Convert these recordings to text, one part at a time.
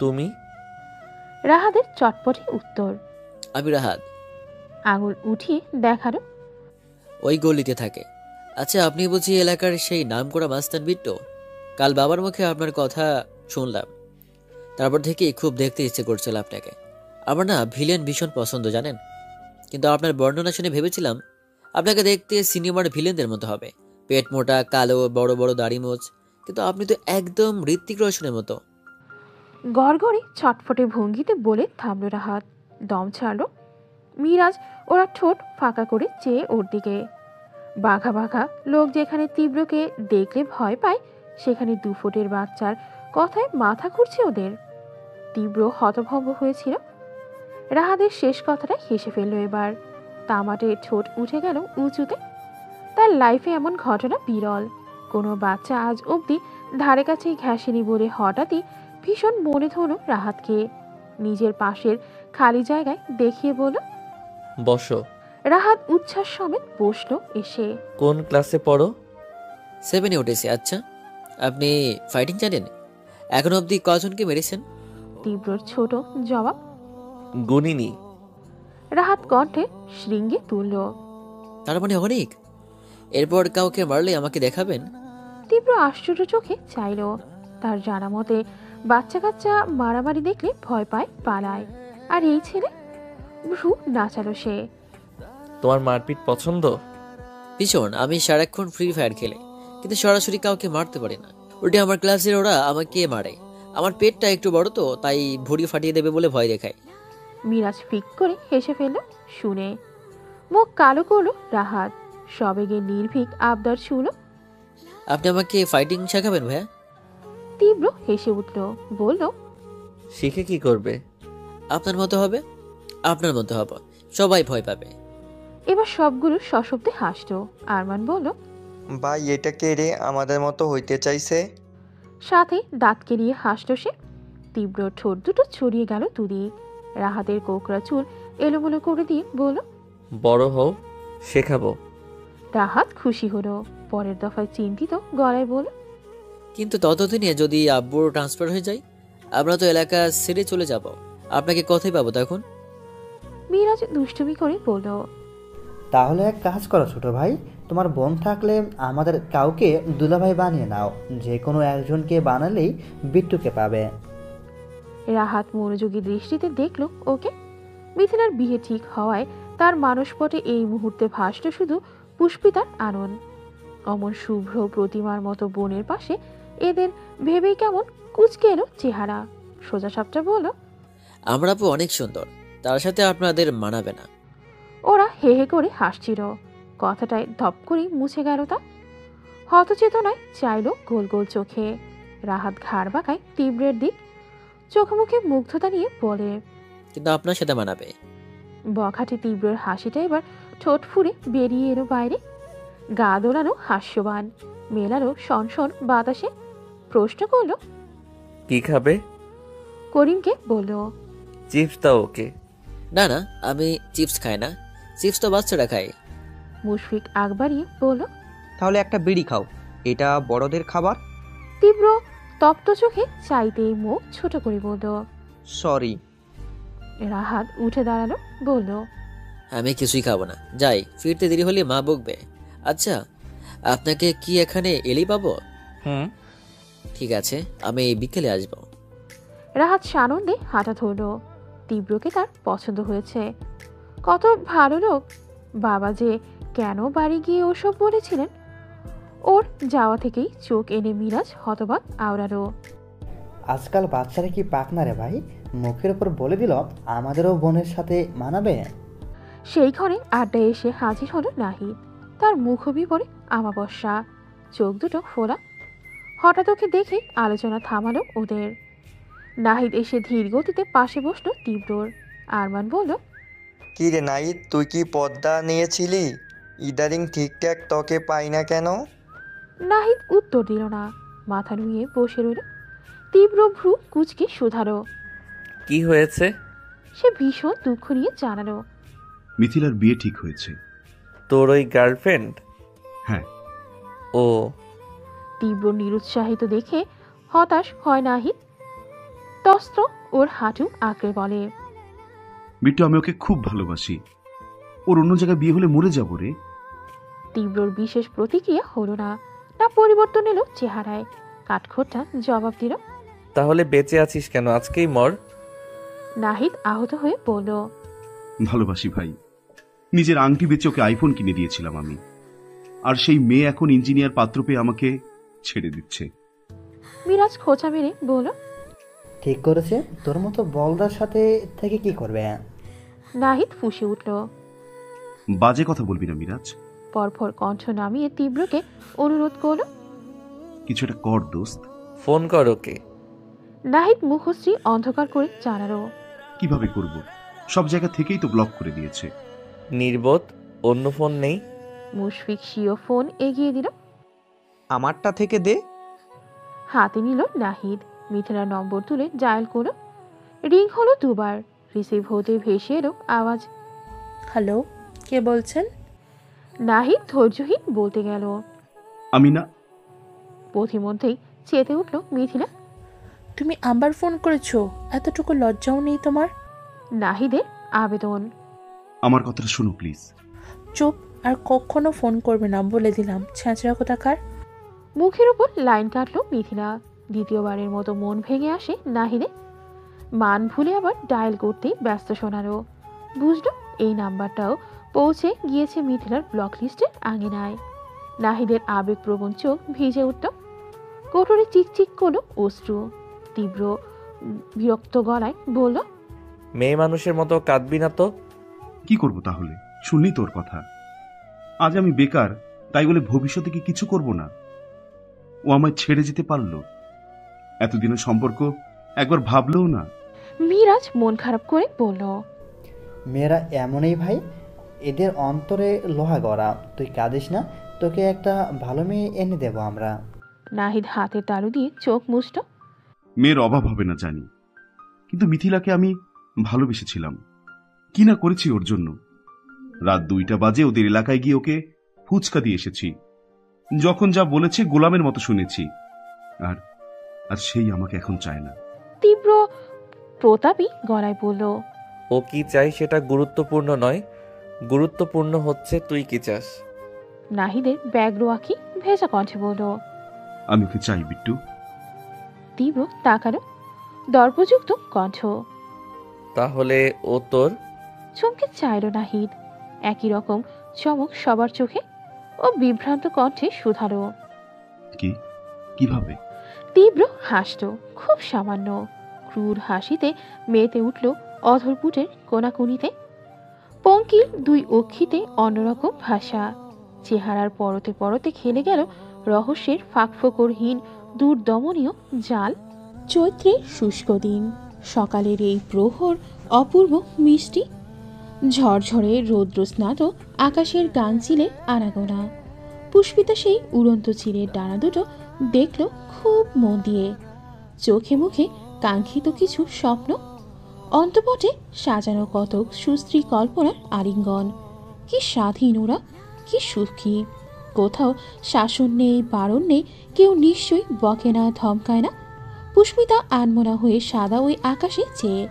তুমি? রাহাতের চটপটে উত্তর। আমি রাহাত। আঙুল উঠিয়ে দেখালো। ওই গলিতে থাকে। আচ্ছা, আপনি বুঝি এলাকার সেই নামকরা মাস্তান বিট্টু? কাল বাবার মুখে আপনার কথা শুনলাম, তারপর থেকেই খুব দেখতে ইচ্ছে করছিল আপনাকে। আমার না ভিলেন ভীষণ পছন্দ জানেন, কিন্তু আপনার বর্ণনা শুনে ভেবেছিলাম আপনাকে দেখতে সিনেমার ভিলেনদের মতো হবে, পেট মোটা, কালো, বড় বড় দাড়ি মোচ। কিন্তু আপনি তো একদম ঋত্বিক রোশনের মতো। গড়গড়ে ছটফটে ভঙ্গিতে বলে থামল রাহাত। দম ছাড়ল। মিরাজ ওরা ঠোঁট ফাঁকা করে চেয়ে ওর দিকে। বাঘা বাঘা লোক যেখানে তীব্রকে দেখলে ভয় পায়, সেখানে 2 ফুটের বাচ্চার কথায় মাথা ঘুরছে ওদের। তীব্র হতভম্ব হয়েছিল। রাহাদের শেষ কথাটা হেসে ফেলল এবার। তামাটে ঠোঁট উঠে গেল উঁচুতে। তার লাইফে এমন ঘটনা বিরল। কোনো বাচ্চা আজ অবধি ধারে কাছেই ঘেঁষেনি বলে হঠাৎই ভীষণ মনে ধরল রাহাতকে। নিজের পাশের খালি জায়গায় দেখিয়ে বলল, বসো। রাহাত উচ্ছ্বাস সমেত বসল এসে। কোন ক্লাসে পড়ো? 7-এ উঠেছে। আচ্ছা, আপনি ফাইটিং জানেন? এখন অবধি কজনকে মেরেছেন? তীব্রর ছোট জবাব। গুনিনি। রাহাত কণ্ঠে শৃঙ্গে তুলল। তার মানে অনেক। এরপর কাউকে মারলে আমাকে দেখাবেন? তীব্র আশ্চর্য চোখে চাইল। তার জানা মতে বাচ্চা কাচ্চা মারামারি দেখলে ভয় পায়, পালায়। আর এই ছেলে? ভ্রু নাচালো সে। তোমার মারপিট পছন্দ? ভীষণ। আমি সারাক্ষণ ফ্রি ফায়ার খেলে, কিন্তু সরাসরি কাউকে মারতে পারি না। উল্টে আমার ক্লাসের ওরা আমাকে মারে। আমার পেটটা একটু বড় তো, তাই ভুঁড়ি ফাটিয়ে দেবে বলে ভয় দেখায়। মিরাজ ফিক করে হেসে ফেলল শুনে। মুখ কালো করলো রাহাত। সবেগে নির্ভীক আবদার ছুঁল। আপনি আমাকে ফাইটিং শেখাবেন ভাইয়া? তীব্র হেসে উঠল, বলল, শিখে কি করবে? আপনার মতো হবে। আপনার মতো হব, সবাই ভয় পাবে। এবার সবগুলো সশব্দে হাসল। আরমান বলল, ভাই এটা কে রে আমাদের মতো হইতে চাইছে? সাথে দাঁত কেলিয়ে হাসল সে। তীব্র ঠোঁট দুটো ছড়িয়ে গেল দুদিক। রাহাতের কোকড়া চুল এলোমেলো করে দিয়ে বলল, বড় হও, শেখাবো। রাহাত খুশি হলো। পরের দফায় চিন্তিত গলায় বলল, কিন্তু ততদিনে যদি আব্বুর ট্রান্সফার হয়ে যায়, আমরা তো এলাকা ছেড়ে চলে যাব। আপনাকে কোথায় পাবো তখন? মিরাজ দুষ্টুমি করে বলল, তাহলে এক কাজ করো ছোট ভাই, তোমার বোন থাকলে আমাদের কাউকে দুলাভাই বানিয়ে নাও। যে কোনো একজনকে বানালেই বিট্টুকে পাবে। রাহাত মনোযোগী দৃষ্টিতে দেখল ওকে। মিথিলার বিয়ে ঠিক হওয়ায় তার মানসপটে এই মুহূর্তে ভাসল শুধু পুষ্পিতার আনন। অমন শুভ্র প্রতিমার মতো বোনের পাশে এদের ভেবেই কেমন কুচকে এলো চেহারা। সোজা সাপটা বলল, আমরা আপু অনেক সুন্দর, তার সাথে আপনাদের মানাবে না। ওরা হে হে করে হাসছিল। কথাটায় ধপ করে মুছে গেল তা। হতচেতনায় চাইল গোল গোল চোখে। রাহাত ঘাড় বাঁকায় তীব্রের দিক। চোখে মুখে মুগ্ধতা নিয়ে বলে, কিন্তু আপনার সাথে মানাবে। বখাটে তীব্রের হাসিটা এবার ঠোঁট ফুঁড়ে বেরিয়ে এলো বাইরে। গা দোলানো হাস্যবান, মেলানো সনসন বাতাসে। প্রশ্ন করল, কি খাবে? করিমকে বলল, চিপস দাও ওকে। না না, আমি চিপস খাই না। চিপস তো বাচ্চারা খায়। মুশফিক আগ বাড়িয়ে বলল। তাহলে একটা বিড়ি খাও, এটা বড়দের খাবার। তীব্র তপ্ত চোখে চাইতেই মুখ ছোট করে বলল। সরি। রাহাত উঠে দাঁড়ালো, বলল, আমি কিছুই খাবো না, যাই। ফিরতে দেরি হলে মা বকবে। আচ্ছা, আপনাকে কি এখানে এলেই পাবো? হুম। ঠিক আছে, আমি বিকেলে আসবো। রাহাত সানন্দে হাঁটা ধরল। তীব্রকে তার পছন্দ হয়েছে। কত ভালো লোক। বাবা যে কেন বাড়ি গিয়ে ওসব বলেছিলেন। ওর যাওয়া থেকেই চোখ এনে মিরাজ হতবাক আওড়ালো। আজকাল বাচ্চারা কি পাক না রে ভাই, মুখের উপর বলে দিল আমাদেরও বোনের সাথে মানাবে। সেই ঘরে আড্ডায় এসে হাজির হলো নাহিদ। তার মুখবিবরে আমাবস্যা, চোখ দুটো ফোলা। হঠাৎ ওকে দেখে আলোচনা থামালো ওদের। নাহিদ এসে ধীর গতিতে পাশে বসলো তীব্রর। আরমান বলল, কি রে নাইদ, তুই কি পদ্মা নিয়েছিলি? ইদারিং ঠিকঠাক তোকে পাই না কেন? নাহিদ উত্তর দিল না, মাথা নুয়ে বসে রইল। তীব্র ভ্রু কুচকে শুধালো। কি হয়েছে? সে ভীষণ দুঃখ নিয়ে জানালো, মিথিলার বিয়ে ঠিক হয়েছে। তোর ওই গার্লফ্রেন্ড? হ্যাঁ। ও। তীব্র নিরুৎসাহিত দেখে হতাশ হয় নাহিদ। বস্ত্র ওর হাঁটু আঁকড়ে বলে। বিট্টু, আমি ওকে খুব ভালোবাসি। ওর অন্য জায়গায় বিয়ে হলে মরে যাবো রে। তীব্রর বিশেষ প্রতিক্রিয়া হলো না, না পরিবর্তন এলো চেহারায়। কাঠখোট্টা জবাব দিল। তাহলে বেঁচে আছিস কেন? আজকেই মর। নাহিদ আহত হয়ে বলল। ভালোবাসি ভাই। নিজের আংটি বেচে ওকে আইফোন কিনে দিয়েছিলাম আমি, আর সেই মেয়ে এখন ইঞ্জিনিয়ার পাত্র পেয়ে আমাকে ছেড়ে দিচ্ছে। মিরাজ খোঁচা মেরে বলল। ঠিক করেছে, তোর মতো বলদার সাথে থেকে কি করবে? নাহিদ ফুঁসে উঠল। বাজে কথা বলবি না মিরাজ। পরপর কণ্ঠ নামিয়ে তীব্রকে অনুরোধ করল। কিছু একটা কর দোস্ত। ফোন কর ওকে। নাহিদ মুখশ্রী অন্ধকার করে জানালো। কিভাবে করব? সব জায়গা থেকেই তো ব্লক করে দিয়েছে। নির্বোধ, অন্য ফোন নেই? মুশফিক সিও ফোন এগিয়ে দিল। আমারটা থেকে দে। হাতে নিল নাহিদ। মিথিলার নম্বর তুলে ডায়াল করল। রিং হলো দুবার। রিসিভ হতে ভেসে এলো আওয়াজ। হ্যালো, কে বলছেন? নাহিদ ধৈর্যহীন বলতে গেল। আমি না। পথিমধ্যেই চেতে উঠল মিথিলা। তুমি আবার ফোন করেছো? এতটুকু লজ্জাও নেই তোমার? নাহিদের আবেদন। আমার কথাটা শোনো প্লিজ। চুপ, আর কখনো ফোন করবে না বলে দিলাম, ছ্যাঁচড়া কোথাকার। মুখের উপর লাইন কাটলো মিথিলা। দ্বিতীয়বারের মতো মন ভেঙে আসে নাহিদে। মান ভুলে আবার ডায়াল করতেই ব্যস্ত শোনালো। বুঝলো এই নাম্বারটাও পৌঁছে গিয়েছে মিথিলার ব্লক লিস্টের আঙিনায়। নাহিদের আবেগপ্রবণ চোখ ভিজে উঠল। কোটরে চিকচিক করলো অশ্রু। তীব্র বিরক্ত গলায় বলল। মেয়ে মানুষের মতো কাঁদবি না তো। কি করব তাহলে? শুনলি তোর কথা। আজ আমি বেকার, তাই বলে ভবিষ্যতে কি কিছু করব না? ও আমায় ছেড়ে যেতে পারলো? এতদিনের সম্পর্ক একবার ভাবলেও না। মিরাজ মন খারাপ করে বলল। মেয়েরা এমনই ভাই, এদের অন্তরে লোহা গড়া। তুই কাঁদিস না, তোকে একটা ভালো মেয়ে এনে দেব আমরা। নাহিদ হাতের তালু দিয়ে চোখ মুছল। মেয়ের অভাব হবে না জানি, কিন্তু মিথিলাকে আমি ভালোবেসেছিলাম। কি না করেছি ওর জন্য। রাত 2টা বাজে ওদের এলাকায় গিয়ে ওকে ফুচকা দিয়ে এসেছি। যখন যা বলেছে গোলামের মতো শুনেছি। আর আর সেই আমাকে এখন চায় না। তীব্র প্রতাপী গলায় বলল। ও কি চাই সেটা গুরুত্বপূর্ণ নয়, গুরুত্বপূর্ণ হচ্ছে তুই কি চাস। নাহিদের ব্যগ্র আঁখি ভেজা কণ্ঠে বলল। আমি ওকে চাই বিট্টু। তীব্র তাকালো। দর্পযুক্ত কণ্ঠ। তাহলে ও তোর? চমকে চাইল নাহিদ। একই রকম চমক সবার চোখে। ও বিভ্রান্ত কণ্ঠে শুধালো। কি? কিভাবে? তীব্র হাসল, খুব সামান্য। ক্রূর হাসিতে মেতে উঠল অধরপুটের কোনাকুনিতে। পঙ্কির 2 অক্ষিতে অন্যরকম ভাষা। চেহারার পরতে পরতে খেলে গেল রহস্যের ফাঁকফোকরহীন দুর্দমনীয় জাল। চৈত্রের শুষ্ক দিন। সকালের এই প্রহর অপূর্ব মিষ্টি। ঝরঝরে রৌদ্রস্নাত আকাশের গাংচিলের আনাগোনা। পুষ্পিতা সেই উড়ন্ত চিলের ডানা দুটো দেখল খুব মন দিয়ে। চোখে মুখে কাঙ্ক্ষিত কিছু স্বপ্ন। অন্তপটে সাজানো কতক সুস্ত্রী কল্পনার আলিঙ্গন। কি স্বাধীন ওরা, কি সুখী। কোথাও শাসন নেই, বারণ নেই, কেউ নিশ্চয়ই বকে না, ধমকায় না। পুষ্পিতা আনমনা হয়ে সাদা ওই আকাশে চেয়ে।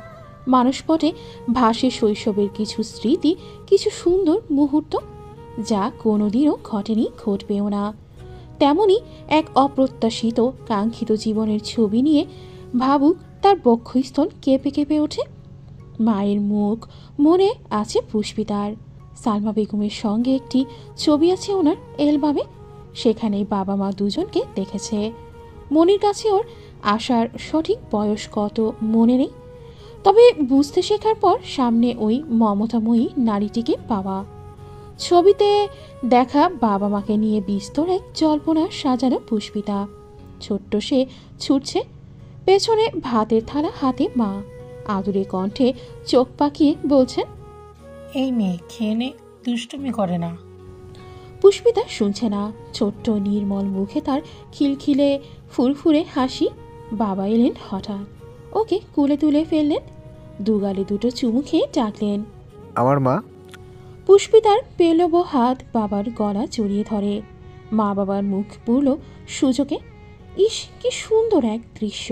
মানসপটে ভাসে শৈশবের কিছু স্মৃতি, কিছু সুন্দর মুহূর্ত, যা কোনোদিনও ঘটেনি, ঘটবেও না। তেমনি এক অপ্রত্যাশিত কাঙ্ক্ষিত জীবনের ছবি নিয়ে ভাবুক তার বক্ষস্থল কেঁপে কেঁপে ওঠে। মায়ের মুখ মনে আছে পুষ্পিতার। সালমা বেগমের সঙ্গে একটি ছবি আছে ওনার অ্যালবামে। সেখানে বাবা মা দুজনকে দেখেছে। মনির কাছে ওর আসার সঠিক বয়স কত মনে নেই, তবে বুঝতে শেখার পর সামনে ওই মমতাময়ী নারীটিকে পাওয়া। ছবিতে দেখা বাবা মাকে নিয়ে বিস্তর এক জল্পনা সাজানো পুষ্পিতা। ছোট্ট সে ছুটছে, পেছনে ভাতের থালা হাতে মা। আদুরে কণ্ঠে চোখ পাকিয়ে বলছেন, এই মেয়ে খেয়ে নে, দুষ্টুমি করে না। পুষ্পিতা শুনছে না। ছোট্ট নির্মল মুখে তার খিলখিলে ফুরফুরে হাসি। বাবা এলেন হঠাৎ, ওকে কুলে তুলে ফেললেন। দুগালে দুটো চুমু খেয়ে ডাকলেন, আমার মা। পুষ্পিতার পেলব হাত বাবার গলা জড়িয়ে ধরে। মা বাবার মুখ পুরল সুযোগে। ইস, কি সুন্দর এক দৃশ্য।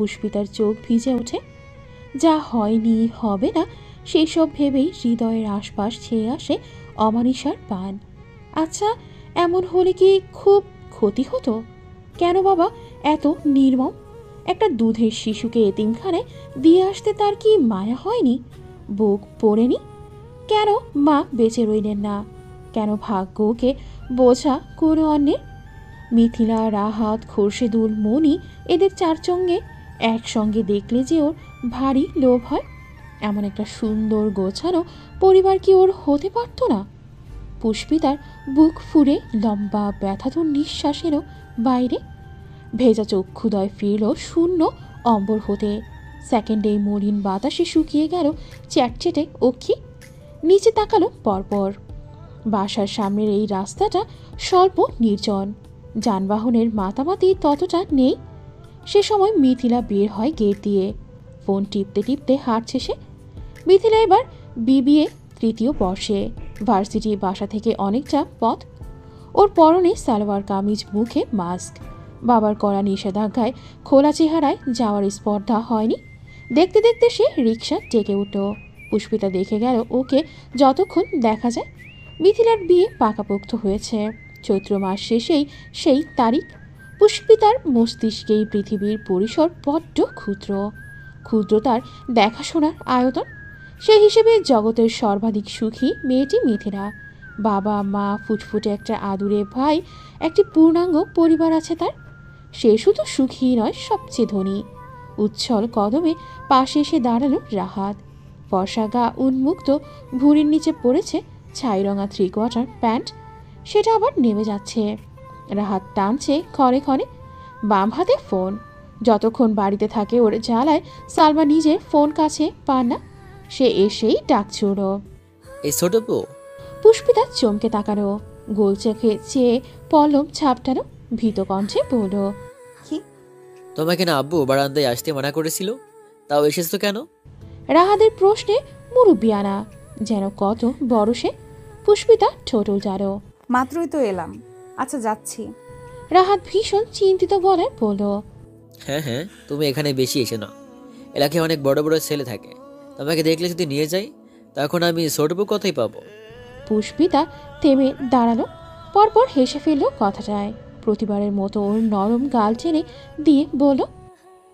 পুষ্পিতার চোখ ভিজে ওঠে। যা হয়নি হবে না সেই সব ভেবেই হৃদয়ের আশপাশ ছেয়ে আসে অমানিসার পান। আচ্ছা, এমন হলে কি খুব ক্ষতি হতো? কেন বাবা এত নির্মম? একটা দুধের শিশুকে এতিমখানায় দিয়ে আসতে তার কি মায়া হয়নি? বুক পড়েনি? কেন মা বেঁচে রইলেন না? কেন ভাগ্যকে বোঝা কোনো অন্যের? মিথিলা, রাহাত, খোরশেদুল, মনি এদের চারচঙ্গে একসঙ্গে দেখলে যে ওর ভারী লোভ হয়। এমন একটা সুন্দর গোছানো পরিবার কি ওর হতে পারত না? পুষ্পিতার বুক ফুঁড়ে লম্বা ব্যথাতুর নিঃশ্বাস এলো বাইরে। ভেজা চক্ষুদয় ফিরল শূন্য অম্বর হতে। সেকেন্ডেই মলিন বাতাসে শুকিয়ে গেল চ্যাটচেটে অক্ষি। নিচে তাকালো পরপর। বাসার সামনের এই রাস্তাটা স্বল্প নির্জন, যানবাহনের মাতামাতি ততটা নেই। সে সময় মিথিলা বের হয় গেট দিয়ে। ফোন টিপতে টিপতে হাঁটছে সে। মিথিলা এবার বিবিএ তৃতীয় বর্ষে, ভার্সিটি বাসা থেকে অনেকটা পথ। ওর পরনে সালোয়ার কামিজ, মুখে মাস্ক। বাবার কড়া নিষেধাজ্ঞায় খোলা চেহারায় যাওয়ার স্পর্ধা হয়নি। দেখতে দেখতে সে রিকশা ডেকে উঠল। পুষ্পিতা দেখে গেল ওকে যতক্ষণ দেখা যায়। মিথিলার বিয়ে পাকাপোক্ত হয়েছে। চৈত্র মাস শেষেই সেই তারিখ। পুষ্পিতার মস্তিষ্কেই পৃথিবীর পরিসর বড্ড ক্ষুদ্র। ক্ষুদ্র তার দেখাশোনার আয়তন। সে হিসেবে জগতের সর্বাধিক সুখী মেয়েটি মিথিলা। বাবা, মা, ফুটফুটে একটা আদুরে ভাই, একটি পূর্ণাঙ্গ পরিবার আছে তার। সে শুধু সুখী নয়, সবচেয়ে ধনী। উচ্ছল কদমে পাশে এসে দাঁড়ালো রাহাত। ফর্সা গা উন্মুক্ত, ভুঁড়ির নিচে পড়েছে ছাইরঙা 3/4 প্যান্ট। সেটা আবার নেমে যাচ্ছে। রাহাত টানছে ক্ষণে ক্ষণে। বাম হাতে ফোন। যতক্ষণ বাড়িতে থাকে ওর জ্বালায় সালমা নিজের ফোন কাছে পান না। সে এসেই ডাক ছুড়ল, এই ছোট বউ। পুষ্পিতা চমকে তাকালো। গোল চোখে চেয়ে পল্লব ঝাপটালো। ভীত কণ্ঠে বলল, কি? তোমাকে না আব্বু বারান্দায় আসতে মানা করেছিল, তাও এসেছো কেন? রাহাদের প্রশ্নে মুরব্বিয়ানা যেন কত বড় সে। পুষ্পিতা ঠোঁট উল্টালো। মাত্রই তো এলাম। আচ্ছা, যাচ্ছি। রাহাত ভীষণ চিন্তিত গলায় বলল, হ্যাঁ হ্যাঁ, তুমি এখানে বেশি এসে না। এলাকায় অনেক বড় বড় ছেলে থাকে, তোমাকে দেখলে যদি নিয়ে যাই তখন আমি ছোট বউ কোথায় পাবো? পুষ্পিতা থেমে দাঁড়ালো। পরপর হেসে ফেলল কথাটায়। প্রতিবারের মতো ওর নরম গাল টেনে দিয়ে বলল,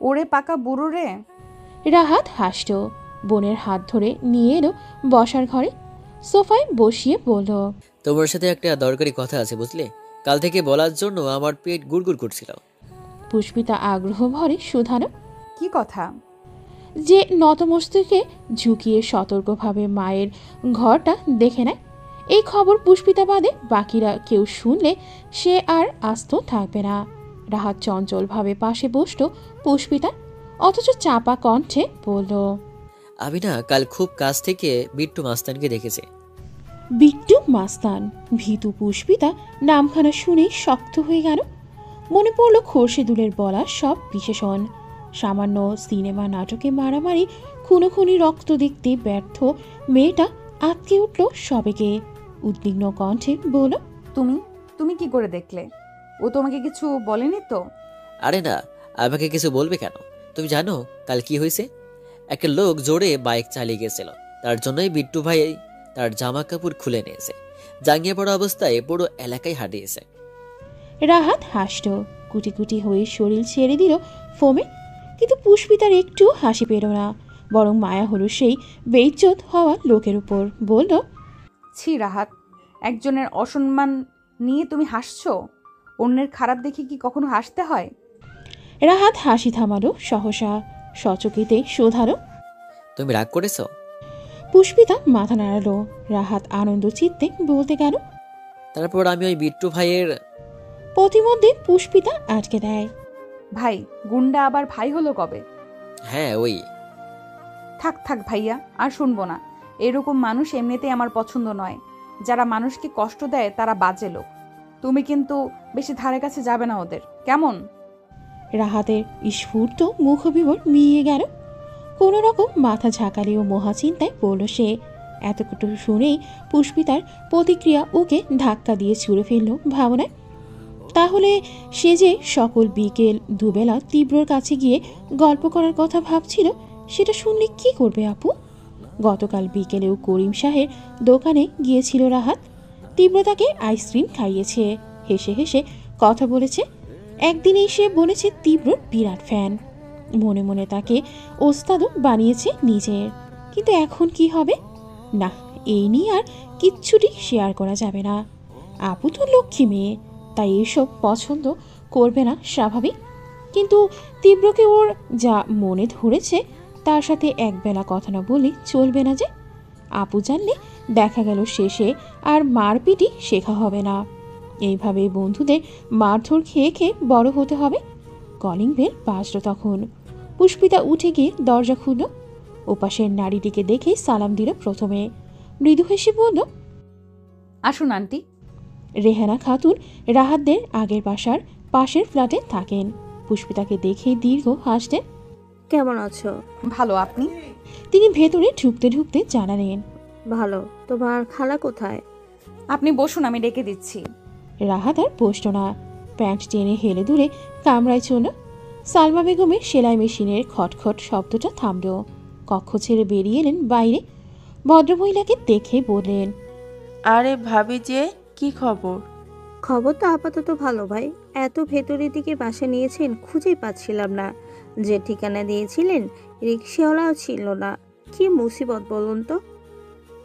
ওরে পাকা বুড়ো রে। রাহাত হাসল। বোনের হাত ধরে নিয়ে এলো বসার ঘরে। সোফায় বসিয়ে বলল, তোমার সাথে একটা দরকারি কথা আছে বুঝলে, কাল থেকে বলার জন্য আমার পেট গুড়গুড় করছিল। পুষ্পিতা আগ্রহ ভরে শুধালো, কি কথা? যে নতমস্তকে ঝুঁকিয়ে সতর্কভাবে মায়ের ঘরটা দেখে নেয়। এই খবর পুষ্পিতা বাদে বাকিরা কেউ শুনলে সে আর আস্ত থাকবে না। রাহাত চঞ্চলভাবে পাশে বসল পুষ্পিতা, অথচ চাপা কণ্ঠে বলল, আমি না কাল খুব কাছ থেকে বিট্টু মাস্তানকে দেখেছি। বিট্টু মাস্তান? ভীতু পুষ্পিতা নামখানা শুনেই শক্ত হয়ে গেল। মনে পড়ল খোরশেদুলের বলা সব বিশেষণ। সামান্য সিনেমা নাটকে মারামারি, খুনোখুনি, রক্ত দেখতে ব্যর্থ মেয়েটা আটকে উঠল সবেগে। উদ্বিগ্ন কণ্ঠে বলল, তুমি তুমি কি করে দেখলে? ও তোমাকে কিছু বলেনি তো? আরে না, আমাকে কিছু বলবে কেন? তুমি জানো কাল কি হয়েছে? একটা লোক জোরে বাইক চালিয়ে গেছিল, তার জন্যই বিট্টু ভাই তার জামা কাপড় খুলে নিয়েছে। জাঙ্গিয়ে পড়া অবস্থায় পুরো এলাকায় হারিয়েছে। রাহাত হাসল। কুটি কুটি হয়ে শরীর ছেড়ে দিল ফোমে। কিন্তু পুষ্পিতার একটু হাসি পেল না, বরং মায়া হলো সেই বেইজ্জত হওয়া লোকের উপর। বলল, ছি রাহাত, একজনের অসম্মান নিয়ে তুমি হাসছো? অন্যের খারাপ দেখে কি কখনো হাসতে হয়? রাহাত হাসি থামালো সহসা, সচকিতে শোধালো, তুমি রাগ করেছো? পুষ্পিতা মাথা নাড়ালো। রাহাত আনন্দ চিত্তে বলতে গেল, তারপর আমি ওই বিট্টু ভাইয়ের। প্রতিমধ্যে পুষ্পিতা আটকে দেয়। ভাই? গুন্ডা আবার ভাই হলো কবে? হ্যাঁ ওই। থাক থাক ভাইয়া, আর শুনবো না। এরকম মানুষ এমনিতেই আমার পছন্দ নয়। যারা মানুষকে কষ্ট দেয় তারা বাজে লোক। তুমি কিন্তু বেশি ধারে কাছে যাবে না ওদের, কেমন? রাহাতের স্ফূর্ত মুখবিবর মিলিয়ে গেল। কোনো রকম মাথা ঝাঁকালেও মহাচিন্তায় পড়ল সে। এতটুকু শুনেই পুষ্পিতার প্রতিক্রিয়া ওকে ধাক্কা দিয়ে ছুঁড়ে ফেলল ভাবনায়। তাহলে সে যে সকল বিকেল দুবেলা তীব্রর কাছে গিয়ে গল্প করার কথা ভাবছিল, সেটা শুনলে কি করবে আপু? গতকাল বিকেলেও করিম শাহের দোকানে গিয়েছিল রাহাত। তীব্র তাকে আইসক্রিম খাইয়েছে, হেসে হেসে কথা বলেছে। একদিনেই সে বলেছে তীব্রর বিরাট ফ্যান। মনে মনে তাকে ওস্তাদও বানিয়েছে নিজের। কিন্তু এখন কি হবে? না, এই নিয়ে আর কিচ্ছুটি শেয়ার করা যাবে না। আপু তো লক্ষ্মী মেয়ে, তাই এইসব পছন্দ করবে না স্বাভাবিক। কিন্তু তীব্রকে ওর যা মনে ধরেছে তার সাথে একবেলা কথা না বলে চলবে না যে। আপু জানলে দেখা গেল শেষে আর মারপিটি শেখা হবে না। এইভাবেই বন্ধুদের মারধর খেয়ে খেয়ে বড় হতে হবে। কলিং বেল বাজল তখন। পুষ্পিতা উঠে গিয়ে দরজা খুলল। ওপাশের নারীটিকে দেখে সালাম দিল প্রথমে। মৃদু হেসে বলল, আসুন আন্টি। রেহানা খাতুন রাহাতদের আগের বাসার পাশের ফ্ল্যাটে থাকেন। পুষ্পিতাকে দেখে দীর্ঘ হাসতেন। কেমন আছো? ভালো, আপনি? তিনি ভেতরে ঢুকতে ঢুকতে জানালেন, ভালো। তোমার খালা কোথায়? আপনি বসুন, আমি ডেকে দিচ্ছি। রাহাত আর বসল না, প্যান্ট টেনে হেলে দুলে কামরায় চলল। সালমা বেগমের সেলাই মেশিনের খটখট শব্দটা থামল। কক্ষ ছেড়ে বেরিয়ে এলেন বাইরে। ভদ্রমহিলাকে দেখে বললেন, আরে ভাবি যে, কি খবর? খবর তো আপাতত ভালো ভাই। এত ভেতরের দিকে বাসা নিয়েছেন, খুঁজেই পাচ্ছিলাম না। যে ঠিকানা দিয়েছিলেন রিক্সাওয়ালাও ছিল না। কি মুসিবত বলুন তো।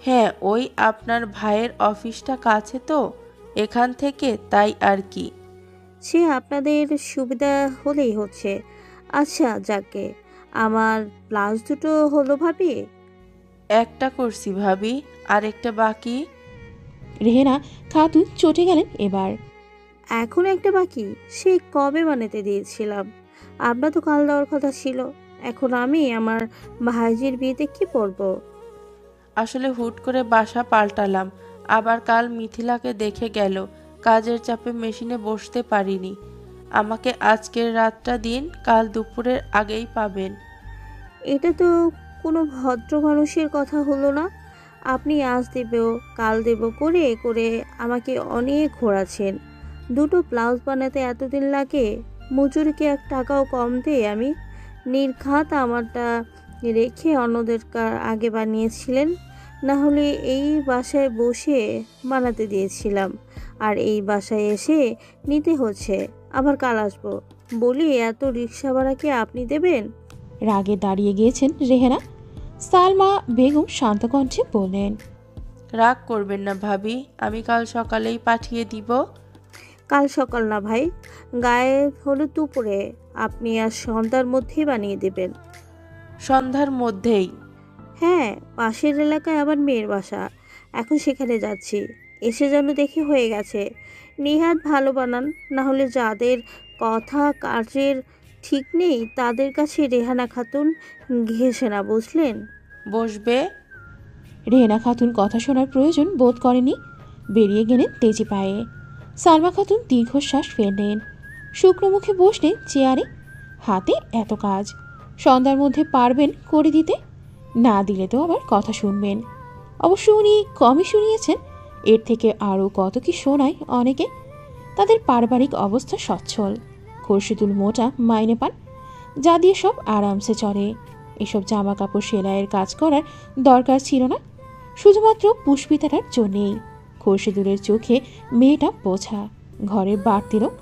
হ্যাঁ, ওই আপনার ভাইয়ের অফিসটা কাছে তো এখান থেকে, তাই আর কি। সে আপনাদের সুবিধা হলেই হচ্ছে। আচ্ছা যাকে, আমার ব্লাউজ দুটো হলো ভাবি? একটা করছি ভাবি, আর একটা বাকি। রেহেনা খাতুন চটে গেলেন এবার। এখন একটা বাকি? সে কবে বানাতে দিয়েছিলাম। আপনার তো কাল দেওয়ার কথা ছিল। এখন আমি আমার ভাইজির বিয়েতে কি পরবো? আসলে হুট করে বাসা পাল্টালাম, আবার কাল মিথিলাকে দেখে গেল, কাজের চাপে মেশিনে বসতে পারিনি। আমাকে আজকের রাতটা দিন, কাল দুপুরের আগেই পাবেন। এটা তো কোনো ভদ্র মানুষের কথা হলো না। আপনি আজ দেব কাল দেব করে করে আমাকে অনেক ঘোরাচ্ছেন। দুটো ব্লাউজ বানাতে এতদিন লাগে? মজুরিকে 1 টাকাও কম দেই আমি? নির্ঘাত আমারটা রেখে অন্যদের আগে বানিয়েছিলেন। না হলে এই বাসায় বসে বানাতে দিয়েছিলাম, আর এই বাসায় এসে নিতে হচ্ছে। আবার কাল আসবো বলি, এত রিক্সা ভাড়া কি আপনি দেবেন? রাগে দাঁড়িয়ে গিয়েছেন রেহেনা। সালমা বেগম শান্ত কণ্ঠে বললেন, রাগ করবেন না ভাবি, আমি কাল সকালেই পাঠিয়ে দিব। কাল সকাল না ভাই, গায়ে হলো দুপুরে। আপনি আর সন্ধ্যার মধ্যেই বানিয়ে দেবেন। সন্ধ্যার মধ্যেই? হ্যাঁ, পাশের এলাকায় আবার মেয়ের বাসা। এখন সেখানে যাচ্ছি। এসে যেন দেখে হয়ে গেছে। নেহাত ভালো বানান, না হলে যাদের কথা কাজের ঠিক নেই তাদের কাছে রেহানা খাতুন ঘেঁষে না, বুঝলেন? বসবে? রেহেনা খাতুন কথা শোনার প্রয়োজন বোধ করেনি, বেরিয়ে গেলেন তেজি পায়ে। সালমা খাতুন দীর্ঘশ্বাস ফেললেন। শুকনো মুখে বসলেন চেয়ারে। হাতে এত কাজ, সন্ধ্যার মধ্যে পারবেন করে দিতে? না দিলে তো আবার কথা শুনবেন। অবশ্য উনি কমই শুনিয়েছেন, এর থেকে আরও কত কি শোনায় অনেকে। তাদের পারিবারিক অবস্থা সচ্ছল। খোরশিদুল মোটা মাইনে পান, যা দিয়ে সব আরামসে চলে। এসব জামা কাপড় সেলাইয়ের কাজ করার দরকার ছিল না, শুধুমাত্র পুষ্পিতাটার জন্যেই। খোরশিদুলের চোখে মেয়েটা বোঝা, ঘরের বাড়তি লোক।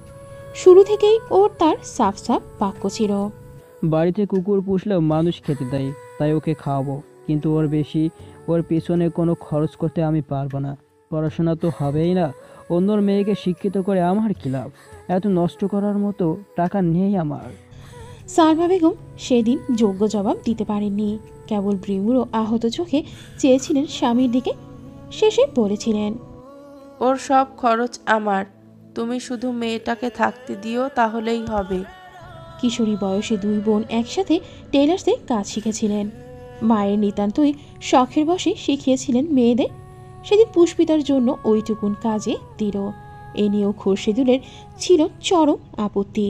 শুরু থেকেই ওর তার সাফ সাফ বাক্য ছিল, বাড়িতে কুকুর পুষলেও মানুষ খেতে দেয়, তাই ওকে খাওয়াবো। কিন্তু ওর পেছনে কোনো খরচ করতে আমি পারবো না। পড়াশোনা তো হবেই না, অন্যর মেয়েকে শিক্ষিত করে আমার কি লাভ? এত নষ্ট করার মতো টাকা নেই আমার। সালমা বেগম সেদিন যোগ্য জবাব দিতে পারেননি। কেবল ব্রিমুরও আহত চোখে চেয়েছিলেন স্বামীর দিকে। শেষে বলেছিলেন, ওর সব খরচ আমার, তুমি শুধু মেয়েটাকে থাকতে দিও, তাহলেই হবে। কিশোরী বয়সে 2 বোন একসাথে টেলার্সে কাজ শিখেছিলেন। মায়ের নিতান্তই শখের বশে শিখিয়েছিলেন মেয়েদের। সেদিন পুষ্পিতার জন্য ওইটুকুন কাজে দিল। এ নিয়েও খোরশিদুলের ছিল চরম আপত্তি।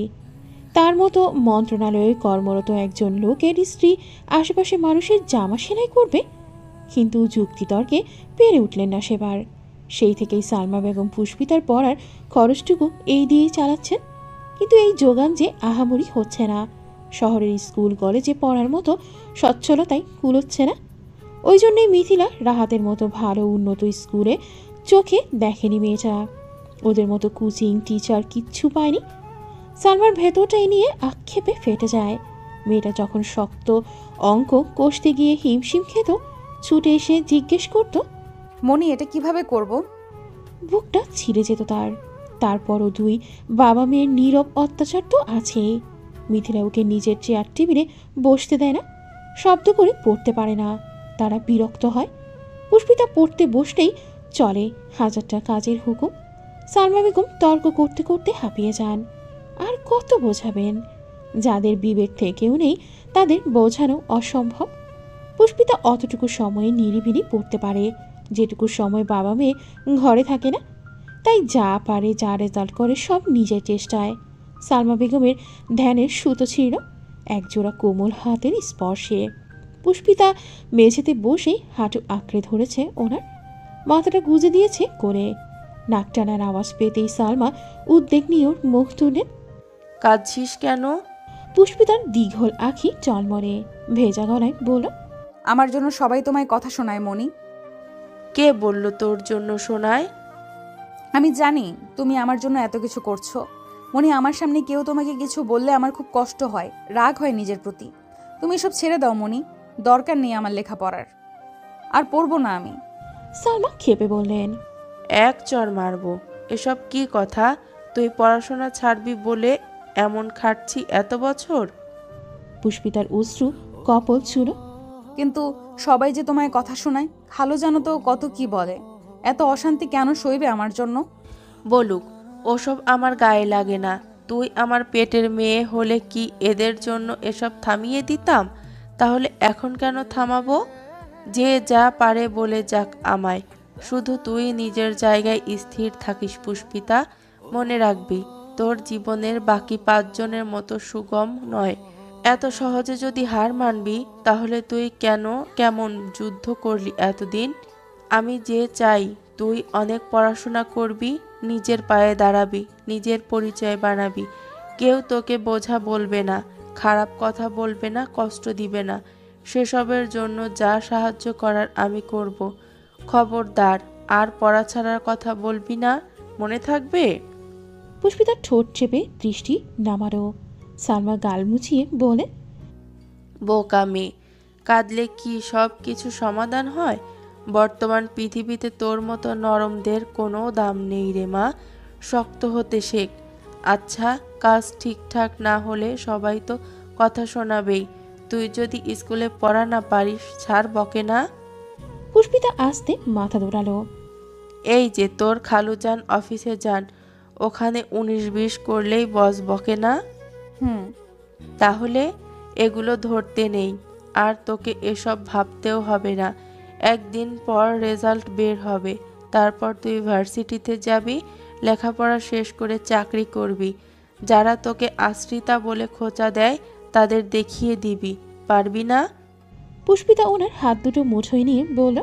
তার মতো মন্ত্রণালয়ে কর্মরত একজন লোকের স্ত্রী আশেপাশে মানুষের জামা সেলাই করবে? কিন্তু যুক্তিতর্কে পেরে উঠলেন না সেবার। সেই থেকেই সালমা বেগম পুষ্পিতার পড়ার খরচটুকু এই দিয়েই চালাচ্ছেন। কিন্তু এই যোগান যে আহামরি হচ্ছে না। শহরের স্কুল কলেজে পড়ার মতো সচ্ছলতায় কুলোচ্ছে না। ওই জন্যই মিথিলা রাহাতের মতো ভালো উন্নত স্কুলে চোখে দেখেনি মেয়েটা। ওদের মতো কোচিং টিচার কিচ্ছু পায়নি। সালমার ভেতরটাই নিয়ে আক্ষেপে ফেটে যায়। মেয়েটা যখন শক্ত অঙ্ক কষতে গিয়ে হিমশিম খেত, ছুটে এসে জিজ্ঞেস করত, মনি এটা কিভাবে করব? বুকটা ছিঁড়ে যেত তার। তারপরও দুই বাবা মেয়ের নীরব অত্যাচার তো আছেই। মিথিলা ওকে নিজের চেয়ার টেবিলে বসতে দেয় না, শব্দ করে পড়তে পারে না। তারা বিরক্ত হয়। পুষ্পিতা পড়তে বসলেই চলে হাজারটা কাজের হুকুম। সালমা বেগম তর্ক করতে করতে হাঁপিয়ে যান। আর কত বোঝাবেন? যাদের বিবেক থেকেও নেই তাদের বোঝানো অসম্ভব। পুষ্পিতা অতটুকু সময়ে নিরিবিলি পড়তে পারে যেটুকু সময় বাবা মেয়ে ঘরে থাকে না। তাই যা পারে, যা রেজাল্ট করে সব নিজের চেষ্টায়। সালমা বেগমের ধ্যানের সুতো ছিল একজোড়া কোমল হাতের স্পর্শে। পুষ্পিতা মেঝেতে বসেই হাঁটু আঁকড়ে ধরেছে ওনার, মাথাটা গুজে দিয়েছে করে। নাক টানার আওয়াজ পেতেই সালমা উদ্বেগ নিয়ে ওর মুখ তুললেন। কাঁদছিস কেন? পুষ্পিতার দীঘল আঁখি চলমরে ভেজা গলায় বলল, আমার জন্য সবাই তোমায় কথা শোনায় মনি। কে বলল তোর জন্য শোনায়? আমি জানি তুমি আমার জন্য এত কিছু করছো মনি। আমার সামনে কেউ তোমাকে কিছু বললে আমার খুব কষ্ট হয়, রাগ হয় নিজের প্রতি। তুমি এসব ছেড়ে দাও মনি, দরকার নেই আমার লেখাপড়ার, আর পড়বো না আমি। সালমা ক্ষেপে বললেন, এক চর মারবো। এসব কি কথা? তুই পড়াশোনা ছাড়বি বলে এমন খাটছি এত বছর? পুষ্পিতার অশ্রু কপল ছিল। কিন্তু সবাই যে তোমায় কথা শোনায়, খালো জানো তো কত কি বলে। এত অশান্তি কেন সইবে আমার জন্য? বলুক, ওসব আমার গায়ে লাগে না। তুই আমার পেটের মেয়ে হলে কি এদের জন্য এসব থামিয়ে দিতাম? তাহলে এখন কেন থামাবো? যে যা পারে বলে যাক আমায়। শুধু তুই নিজের জায়গায় স্থির থাকিস পুষ্পিতা। মনে রাখবি, তোর জীবনের বাকি 5 জনের মতো সুগম নয়। এত সহজে যদি হার মানবি তাহলে তুই কেমন যুদ্ধ করলি এতদিন? আমি যে চাই তুই অনেক পড়াশোনা করবি, নিজের পায়ে দাঁড়াবি, নিজের পরিচয় বানাবি। কেউ তোকে বোঝা বলবে না, খারাপ কথা বলবে না, কষ্ট দিবে না। সেসবের জন্য যা সাহায্য করার আমি করব। খবরদার আর পড়া ছাড়ার কথা বলবি না, মনে থাকবে? পুষ্পিতার ঠোঁট চেপে দৃষ্টি নামারো। সালমা গাল মুছিয়ে বলে, বোকা মেয়ে, কাঁদলে কি সব কিছু সমাধান হয়? বর্তমান পৃথিবীতে তোর মতো নরমদের কোনো দাম নেই রে মা। শক্ত হতে শেখ। আচ্ছা, কাজ ঠিকঠাক না হলে সবাই তো কথা শোনাবেই। তুই যদি স্কুলে পড়া না পারিস, ছাড় বকে না। পুষ্পিতা আস্তে মাথা দোড়ালো। এই যে তোর খালু যান অফিসে যান, ওখানে 19-20 করলেই বস বকে না? তাহলে এগুলো ধরতে নেই, আর তোকে এসব ভাবতেও হবে না। একদিন পর রেজাল্ট বের হবে, তারপর তুই ভার্সিটিতে যাবি, লেখাপড়া শেষ করে চাকরি করবি। যারা তোকে আশ্রিতা বলে খোঁচা দেয় তাদের দেখিয়ে দিবি, পারবি না? পুষ্পিতা ওনার হাত দুটো মুঠোয় নিয়ে বলল,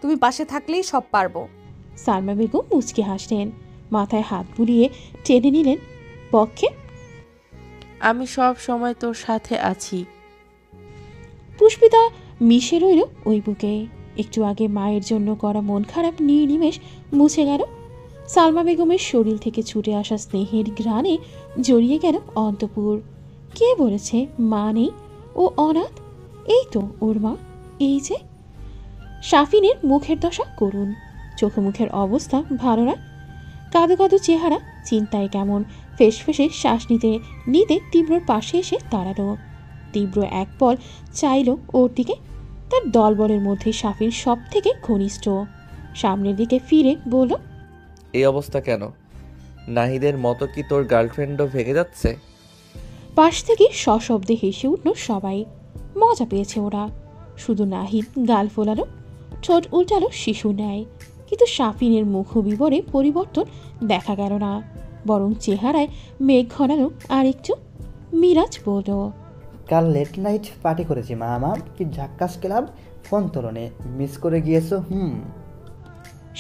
তুমি পাশে থাকলেই সব পারবো। সালমা বেগম মুচকে হাসলেন, মাথায় হাত বুলিয়ে টেনে নিলেন পক্ষে। আমি সব সময় তোর সাথে আছি। পুষ্পিতা মিশে রইল ওই বুকে। একটু আগে মায়ের জন্য করা মন খারাপ নির্নিমেষ মুছে গেল। সালমা বেগমের শরীর থেকে ছুটে আসা স্নেহের ঘ্রাণে জড়িয়ে গেল অন্তপুর। কে বলেছে মা নেই, ও অনাথ? এই তো ওর মা। এই যে শাফিনের মুখের দশা করুন, চোখে মুখের অবস্থা ভালো না। কাঁদো কাঁদো চেহারা, চিন্তায় কেমন ফেস ফেসে শ্বাস নিতে নিতে তীব্রর পাশে এসে দাঁড়ালো। তীব্র এক পল চাইল ওর দিকে। তার দলবলের মধ্যে শাফিন সব থেকে ঘনিষ্ঠ। সামনের দিকে ফিরে বলল, এই অবস্থা কেন? নাহিদের মতো কি তোর গার্লফ্রেন্ডও ভেঙে যাচ্ছে? পাশ থেকে সশব্দে হেসে উঠল সবাই। মজা পেয়েছে ওরা। শুধু নাহিদ গাল ফোলালো, ঠোঁট উল্টালো শিশু নেয়। কিন্তু শাফিনের মুখবিবরে পরিবর্তন দেখা গেল না, বরং চেহারায় মেঘ ঘনালো আর একটু। মিরাজ বলল, কাল লেট নাইট পার্টি করেছি মা আমার, কি ঝাক্কাস ক্লাব, ফোন তোলনে, মিস করে গিয়েছো।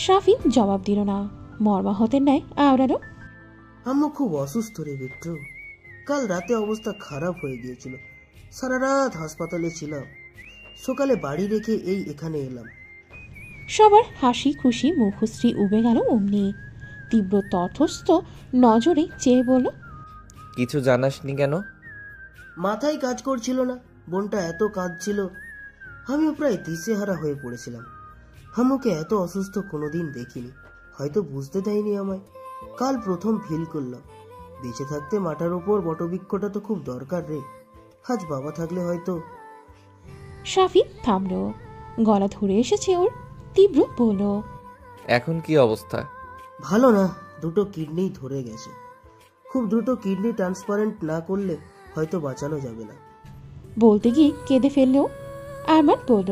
শাফিন জবাব দিল না, মর্মাহতের ন্যায় আওড়ালো। আম্মু খুব অসুস্থ রে বিট্টু। কাল রাতে অবস্থা খারাপ হয়ে গিয়েছিল, সারা রাত হাসপাতালে ছিলাম, সকালে বাড়ি রেখে এখানে এলাম। সবার হাসি খুশি মুখশ্রী উবে গেল অমনি। তীব্র তটস্থ নজরে চেয়ে বলল, কিছু জানাসনি কেন? মাথায় কাজ করছিল না, বোনটা এত কাঁদছিল, আমিও প্রায় দিশেহারা হয়ে পড়েছিলাম। আম্মুকে এত অসুস্থ কোনোদিন দেখিনি, হয়তো বুঝতে দেয়নি আমায়। কাল প্রথম ফিল করলাম বেঁচে থাকতে মাথার ওপর বটবৃক্ষটা তো খুব দরকার রে। আজ বাবা থাকলে হয়তো। শাফিন থামল, গলা ধরে এসেছে ওর। তীব্র বলল, এখন কি অবস্থা? ভালো না, দুটো কিডনি ধরে গেছে। খুব দ্রুত কিডনি ট্রান্সপ্লান্ট না করলে হয়তো বাঁচানো যাবে না। বলতে গিয়ে কেঁদে ফেলল। আরমান বলল,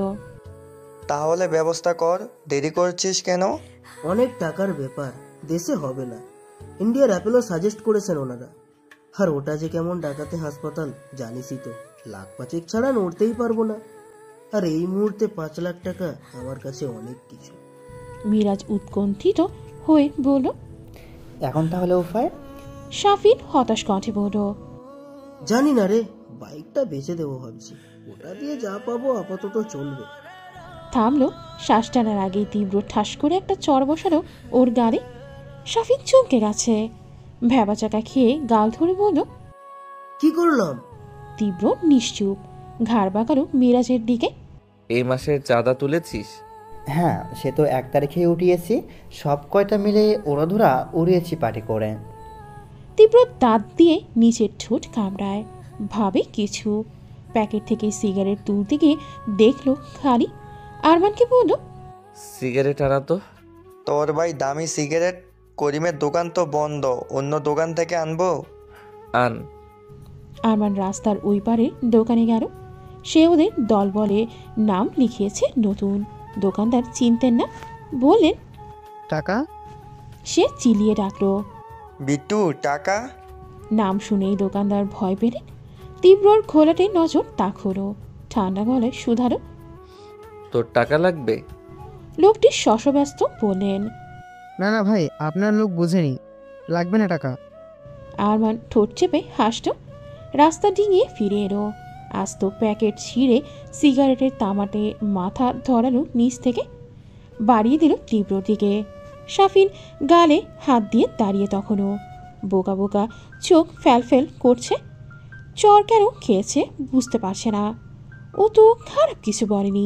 তাহলে ব্যবস্থা কর, দেরি করছিস কেন? অনেক টাকার ব্যাপার, দেশে হবে না। ইন্ডিয়ার অ্যাপেলো সাজেস্ট করেছেন ওনারা। আর ওটা যে কেমন ডাকাতে হাসপাতাল জানিসই তো, লাখ পাঁচেক ছাড়া নড়তেই পারবো না। আর এই মুহূর্তে 5 লাখ টাকা আমার কাছে অনেক কিছু। মিরাজ উৎকণ্ঠিত হয়ে বলল, এখন তাহলে উপায়? শাফিন হতাশ কণ্ঠে বলল, জানি না রে, বাইকটা বেচে দেবো ভাবছি, ওটা দিয়ে যা পাবো আপাতত চলবে। থামলো। শ্বাস টানার আগেই তীব্র ঠাস করে একটা চড় বসালো ওর গালে। শাফিন চমকে গেছে, ভ্যাবাচাকা খেয়ে গাল ধরে বলল, কি করলাম? তীব্র নিশ্চুপ, ঘাড় বাঁকালো মিরাজের দিকে। এই মাসের চাঁদা তুলেছিস? হ্যাঁ, সে তো 1 তারিখে উঠিয়েছি, সব কয়টা মিলে ওড়াধুরা উড়িয়েছি পার্টি করে। তীব্র দাঁত দিয়ে নিচের ঠোঁট কামড়ায়, ভাবে কিছু। প্যাকেট থেকে সিগারেট তুলতে গিয়ে দেখলো খালি। আরমানকে বলল, সিগারেট আনা তো। তোর ভাই দামি সিগারেট, করিমের দোকান তো বন্ধ, অন্য দোকান থেকে আনবো। আন। আরমান রাস্তার ওই পারে দোকানে গেল। সে ওদের দলবলে নাম লিখিয়েছে নতুন। দোকানদার চিনতেন না, বললেন, টাকা? সে চিলিয়ে ডাকলো, বিট্টু টাকা। নাম শুনেই দোকানদার ভয় পেলেন। তীব্রর ঘোলাটে নজর তাক হলো, ঠান্ডা গলায় শুধালো, তোর টাকা লাগবে? লোকটি শশব্যস্ত বললেন, না না ভাই, আপনার লোক বুঝেনি, লাগবে না টাকা। আরমান ঠোঁট চেপে হাসল। রাস্তা ডিঙিয়ে ফিরে এলো। আস্ত প্যাকেট ছিঁড়ে সিগারেটের তামাটে মাথা ধরালো নিচ থেকে, বাড়িয়ে দিল তীব্রর দিকে। শাফিন গালে হাত দিয়ে দাঁড়িয়ে তখনও, বোকা বোকা চোখ ফ্যালফেল করছে। চর কেন খেয়েছে বুঝতে পারছে না। ও তো খারাপ কিছু বলেনি,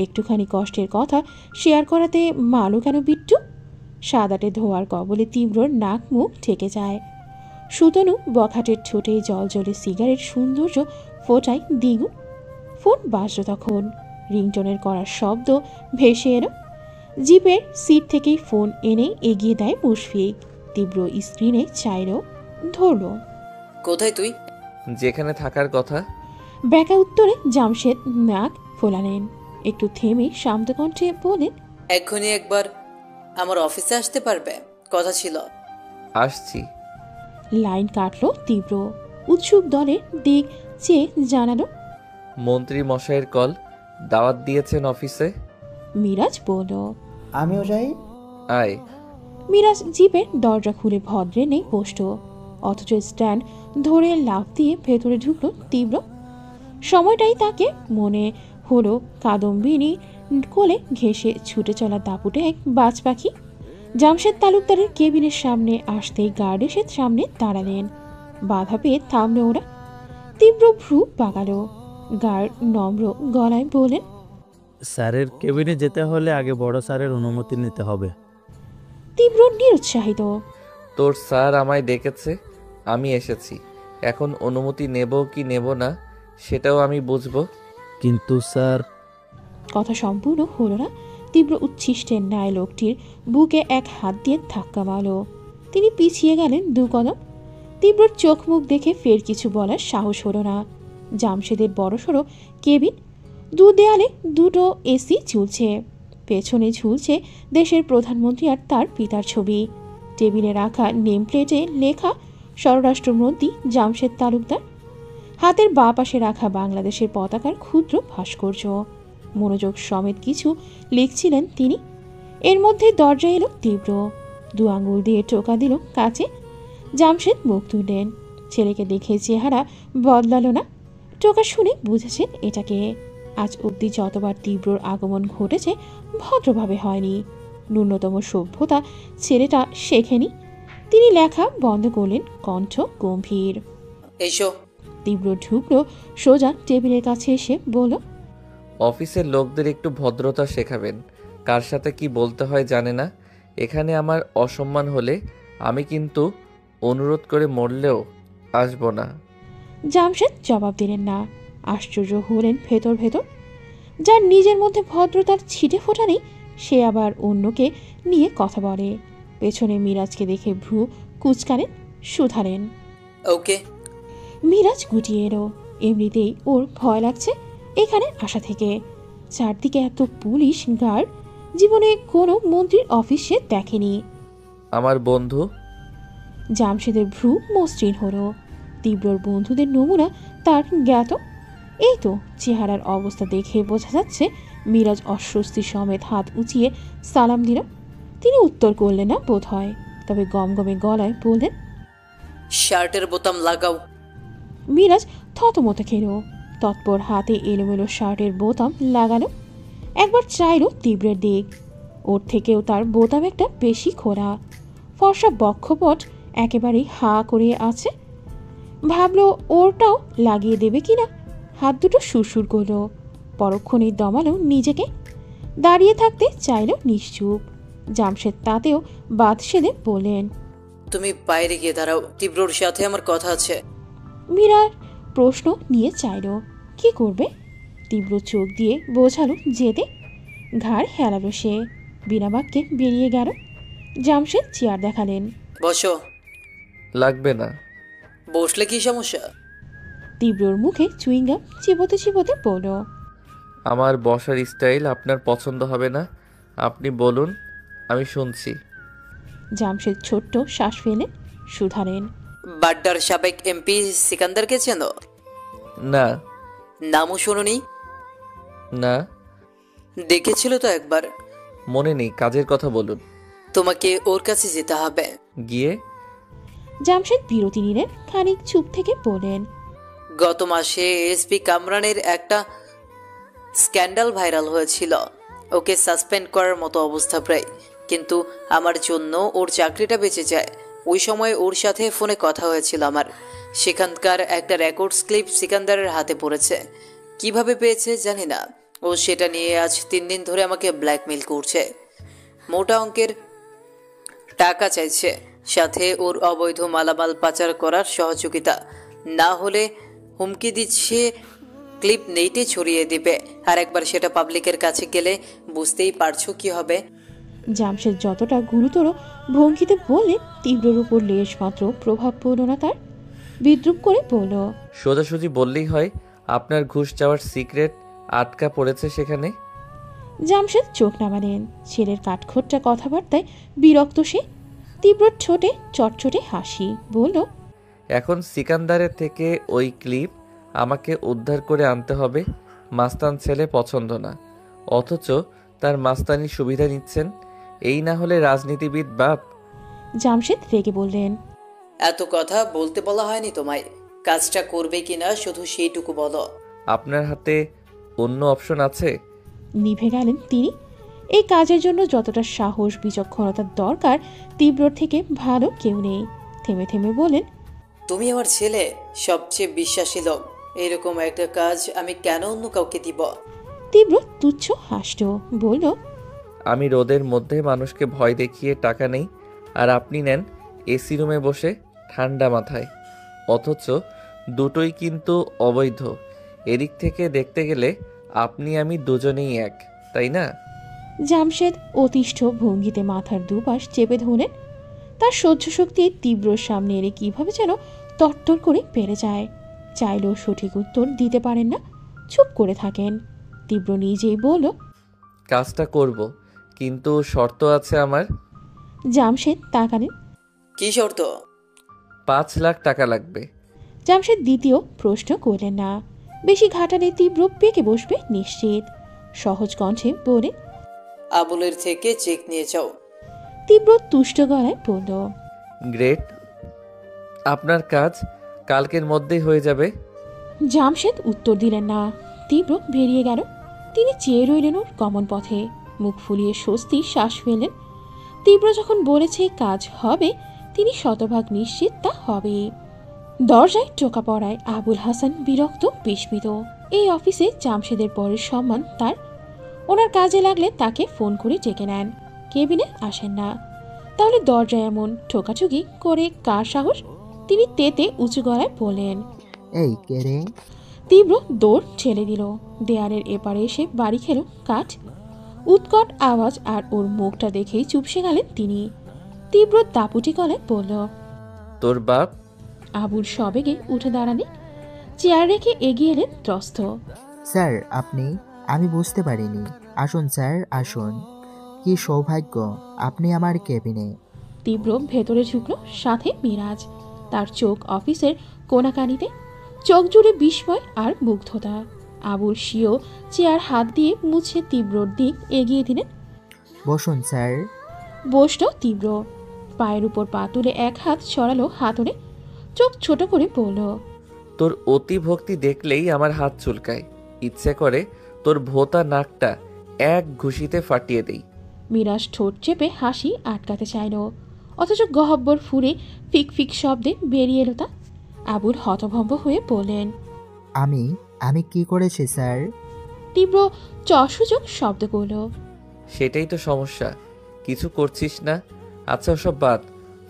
একটুখানি কষ্টের কথা শেয়ার করাতে মালো কেন বিট্টু? সাদাটে ধোয়ার কবলে তীব্রর নাক মুখ ঠেকে যায়। সুতনু বখাটের ঠোঁটে জল জলে সিগারেট সৌন্দর্য ফোটায় দ্বিগুণ। ফোন বাজল তখন, রিংটনের করার শব্দ ভেসে এলো। জিপের সিট থেকেই ফোন এনে এগিয়ে দেয় মুশফিক। তীব্র স্ক্রিনে চাইল, ধরল। কোথায় তুই? যেখানে থাকার কথা। ব্যাকা উত্তরে জামশেদ নাক ফোলালেন। একটু থেমে শান্ত কণ্ঠে বলেন, এক্ষুনি একবার আমার অফিসে আসতে পারবে? কথা ছিল। আসছি। লাইন কাটলো তীব্র। উৎসুক দলের দিক চেয়ে জানালো, মন্ত্রী মশাইয়ের কল, দাওয়াত দিয়েছেন অফিসে। মিরাজ বলল, আমিও যাই। আয়। মিরাজ জিপের দরজা খুলে ভদ্রে নেই পোষ্ট, অথচ স্ট্যান্ড ধরে লাফ দিয়ে ভেতরে ঢুকলো তীব্র। সময়টাই তাকে মনে হলো কাদম্বিনী কোলে ঘেঁষে ছুটে চলা দাপুটে এক বাজ পাখি। জামশেদ তালুকদারের কেবিনের সামনে আসতেই গার্ড এসে সামনে দাঁড়ালেন। বাধা পেয়ে থামলো ওরা। তীব্র ভ্রু বাগালো। গার্ড নম্র গলায় বলেন, স্যারের কেবিনে যেতে হলে আগে বড় স্যারের অনুমতি নিতে হবে। তীব্র নিরুৎসাহিত। তোর স্যার আমায় ডেকেছে, আমি এসেছি। এখন অনুমতি নেব কি নেব না সেটাও আমি বুঝবো। কিন্তু স্যার। কথা সম্পূর্ণ হলো না। তীব্র উচ্ছিষ্টের ন্যায় লোকটির বুকে এক হাত দিয়ে ধাক্কা মারল। তিনি পিছিয়ে গেলেন 2 কদম। তীব্রর চোখ মুখ দেখে ফের কিছু বলার সাহস হলো না। জামশেদের বড়সড় কেবিন, 2 দেয়ালে 2টো এসি ঝুলছে। পেছনে ঝুলছে দেশের প্রধানমন্ত্রী আর তার পিতার ছবি। টেবিলে রাখা নেম প্লেটে লেখা স্বরাষ্ট্রমন্ত্রী জামশেদ তালুকদার। হাতের বাঁ পাশে রাখা বাংলাদেশের পতাকার ক্ষুদ্র ভাস্কর্য। মনোযোগ সমেত কিছু লিখছিলেন তিনি। এর মধ্যে দরজায় এলো তীব্র, 2 আঙুল দিয়ে টোকা দিল কাছে। জামশেদ মুখ তুললেন। ছেলেকে দেখে চেহারা বদলালো না। টোকা শুনে বুঝেছেন এটাকে। আজ অবধি যতবার তীব্রর আগমন ঘটেছে ভদ্রভাবে হয়নি, ন্যূনতম সভ্যতা ছেলেটা শেখেনি। তিনি লেখা বন্ধ করলেন, কণ্ঠ গম্ভীর। এসো। তীব্র ঢুকলো সোজা টেবিলের কাছে এসে বলল, অফিসের লোকদের একটু ভদ্রতা শেখাবেন। কার সাথে কি বলতে হয় জানে না। এখানে আমার অসম্মান হলে আমি কিন্তু অনুরোধ করে মরলেও আসবো না। জামশেদ জবাব দিলেন না। আশ্চর্য হলেন ভেতর ভেতর। যার নিজের মধ্যে ভদ্রতার ছিটে ফোটা নেই সে আবার অন্যকে নিয়ে কথা বলে। পেছনে মিরাজকে দেখে ভ্রু কুচকালেন, শুধালেন। ওকে। মিরাজ গুটিয়ে এলো। এমনিতেই ওর ভয় লাগছে এখানে আসা থেকে। চারদিকে এত পুলিশ গার্ড, জীবনে কোনো মন্ত্রীর অফিস সে দেখেনি। আমার বন্ধু। জামশেদের ভ্রু মসৃণ হলো। তীব্রর বন্ধুদের নমুনা তার জ্ঞাত। এই তো চেহারার অবস্থা দেখে বোঝা যাচ্ছে। মিরাজ অস্বস্তি সমেত হাত উঁচিয়ে সালাম দিল। তিনি উত্তর করলেন না বোধ হয়, তবে গমগমে গলায় বললেন, শার্টের বোতাম লাগাও। মিরাজ থতমত খেল। তৎপর হাতে এলোমেলো শার্টের বোতাম লাগালো। একবার চাইল তীব্রের দিক। ওর থেকেও তার বোতাম একটা বেশি খোলা। ফর্সা বক্ষপট একেবারেই হা করে আছে। ভাবলো ওরটাও লাগিয়ে দেবে কিনা। হাত দুটো সুরসুর করলো। পরক্ষণে দমালো নিজেকে। দাঁড়িয়ে থাকতে চাইল নিশ্চুপ। জামশেদ তাতেও বাদ সেধে বললেন, তুমি বাইরে গিয়ে দাঁড়াও, তীব্রর সাথে আমার কথা আছে। মীরার প্রশ্ন নিয়ে চাইল কি করবে। তীব্র চোখ দিয়ে বোঝালো যেতে। ঘাড় হেলালো সে। বিনা বাক্যে বেরিয়ে গেল। জামশেদ চেয়ার দেখালেন। বসো। লাগবে না। বসলে কি সমস্যা? তীব্রর মুখে চুইংগাম চিবোতে চিবোতে বলল, আমার বসার স্টাইল আপনার পছন্দ হবে না। আপনি বলুন, আমি শুনছি। জামশেদ ছোট্ট শ্বাস ফেলে শুধালেন, বাড্ডার সাবেক এমপি সিকান্দারকে চেনো? না। নামও শোনোনি? না। দেখেছিল তো একবার? মনে নেই, কাজের কথা বলুন। তোমাকে ওর কাছে যেতে হবে। গিয়ে? জামশেদ বিরতি নিলেন। খানিক চুপ থেকে বলেন, গত মাসে এসপি কামরানের একটা স্ক্যান্ডাল ভাইরাল হয়েছিল। ওকে সাসপেন্ড করার মতো অবস্থা প্রায়, কিন্তু আমার জন্য ওর চাকরিটা বেঁচে যায়। ওই সময় ওর সাথে ফোনে কথা হয়েছিল আমার। সেখানকার একটা রেকর্ডস ক্লিপ সিকান্দারের হাতে পড়েছে। কিভাবে পেয়েছে জানি না। ও সেটা নিয়ে আজ 3 দিন ধরে আমাকে ব্ল্যাকমেইল করছে। মোটা অঙ্কের টাকা চাইছে, সাথে ওর অবৈধ মালামাল পাচার করার সহযোগিতা। না হলে হুমকি দিচ্ছে ক্লিপ নেটে ছড়িয়ে দিবে। আর একবার সেটা পাবলিকের কাছে গেলে বুঝতেই পারছো কি হবে। জামশেদ যতটা গুরুতর ভঙ্গিতে বললেন, তীব্রর উপর লেশ মাত্র প্রভাব পড়ল না তার। বিদ্রুপ করে বলল, সোজাসুজি বললেই হয়, আপনার ঘুষ চাওয়ার সিক্রেট আটকা পড়েছে সেখানে। জামশেদ চোখ নামালেন। ছেলের কাঠখোট্টা কথাবার্তায় বিরক্ত সে। তীব্র ঠোঁটে চটচটে হাসি বলল, এখন সিকান্দারের থেকে ওই ক্লিপ আমাকে উদ্ধার করে আনতে হবে। মাস্তান ছেলে পছন্দ না, অথচ তার মাস্তানির সুবিধা নিচ্ছেন। এই না হলে রাজনীতিবিদ বাপ। জামশেদ রেগে বললেন, এত কথা বলতে বলা হয়নি তোমায়। কাজটা করবে কিনা শুধু সেইটুকু বলো। আপনার হাতে অন্য অপশন আছে? নিভে গেলেন তিনি। এই কাজের জন্য যতটা সাহস বিচক্ষণতার দরকার তীব্রর থেকে ভালো কেউ নেই। থেমে থেমে বলেন, তুমি আমার ছেলে, সবচেয়ে বিশ্বাসী লোক। এরকম একটা কাজ আমি কেন অন্য কাউকে দিব? তীব্র তুচ্ছ হাসল, বলল, আমি রোদের মধ্যে মানুষকে ভয় দেখিয়ে টাকা নেই, আর আপনি নেন এসি রুমে বসে ঠান্ডা মাথায়। অথচ দুটোই কিন্তু অবৈধ। এদিক থেকে দেখতে গেলে আপনি আমি দুজনেই এক, তাই না? জামশেদ অতিষ্ঠ ভঙ্গিতে মাথার দুপাশ চেপে ধরলেন। তার সহ্য শক্তি তীব্রর সামনে এলে কিভাবে যেন তরতর করে বেড়ে যায়। চাইলেও সঠিক উত্তর দিতে পারেন না, চুপ করে থাকেন। তীব্র নিজেই বলল, কাজটা করব, কিন্তু শর্ত আছে আমার। জামশেদ তাকালেন। কি শর্ত? 5 লাখ টাকা লাগবে। জামশেদ দ্বিতীয় প্রশ্ন করলেন না। বেশি ঘাটালে তীব্র পেকে বসবে নিশ্চিত। সহজ কণ্ঠে বলে, আবুলের থেকে চেক নিয়ে যাও। তীব্র তুষ্ট গলায় বলল, গ্রেট, আপনার কাজ কালকের মধ্যেই হয়ে যাবে। জামশেদ উত্তর দিলেন না। তীব্র বেরিয়ে গেল। তিনি চেয়ে রইলেন ওর গমন পথে, মুখ ফুলিয়ে স্বস্তি শ্বাস ফেললেন। তীব্র যখন বলেছে কাজ হবে, তিনি শতভাগ নিশ্চিত তা হবে। দরজায় টোকা পড়ায় আবুল হাসান বিরক্ত বিস্মিত। এই অফিসে জামশেদের পরের সম্মান তার। ওনার কাজে লাগলে তাকে ফোন করে ডেকে নেন, কেবিনে আসেন না। তাহলে দরজায় এমন ঠোকাঠুকি করে কার সাহস? তিনি তেতে উঁচু গলায় বললেন, এই কে রে? তীব্র দৌড় ঠেলে দিল। দেয়ালের এপারে এসে বাড়ি খেল কাঠ। উৎকট আওয়াজ আর ওর মুখটা দেখেই চুপসে গেলেন তিনি। তীব্র দাপুটি গলায় বলল, তোর বাপ? আবুল সবেগে উঠে দাঁড়ালে, চেয়ার রেখে এগিয়ে এলেন ত্রস্ত। স্যার আপনি? আমি বুঝতে পারিনি। আসুন স্যার আসুন। কি সৌভাগ্য আপনি আমার কেবিনে। তীব্র ভেতরে ঢুকলো, সাথে মিরাজ। তার চোখ অফিসের কোনাকানিতে, চোখ জুড়ে বিস্ময় আর মুগ্ধতা। আবুল সিও চেয়ার হাত দিয়ে মুছে তীব্রর দিক এগিয়ে দিলেন। বসুন স্যার। বসল তীব্র, পায়ের উপর পা তুলে এক হাত সরালো হাতড়ে, চোখ ছোট করে বলল, তোর অতি ভক্তি দেখলেই আমার হাত চুলকায়। ইচ্ছে করে তোর ভোতা নাকটা এক ঘুষিতে ফাটিয়ে দেই। মিরাজ ঠোঁট চেপে হাসি আটকাতে চাইল, অথচ গহব্বর ফুরে ফিক ফিক শব্দে বেরিয়ে এলো তা। আবুল হতভম্ব হয়ে বললেন, আমি কি করেছি স্যার? তীব্র চসূচক শব্দ করল। সেটাই তো সমস্যা, কিছু করছিস না। আচ্ছা ওসব বাদ,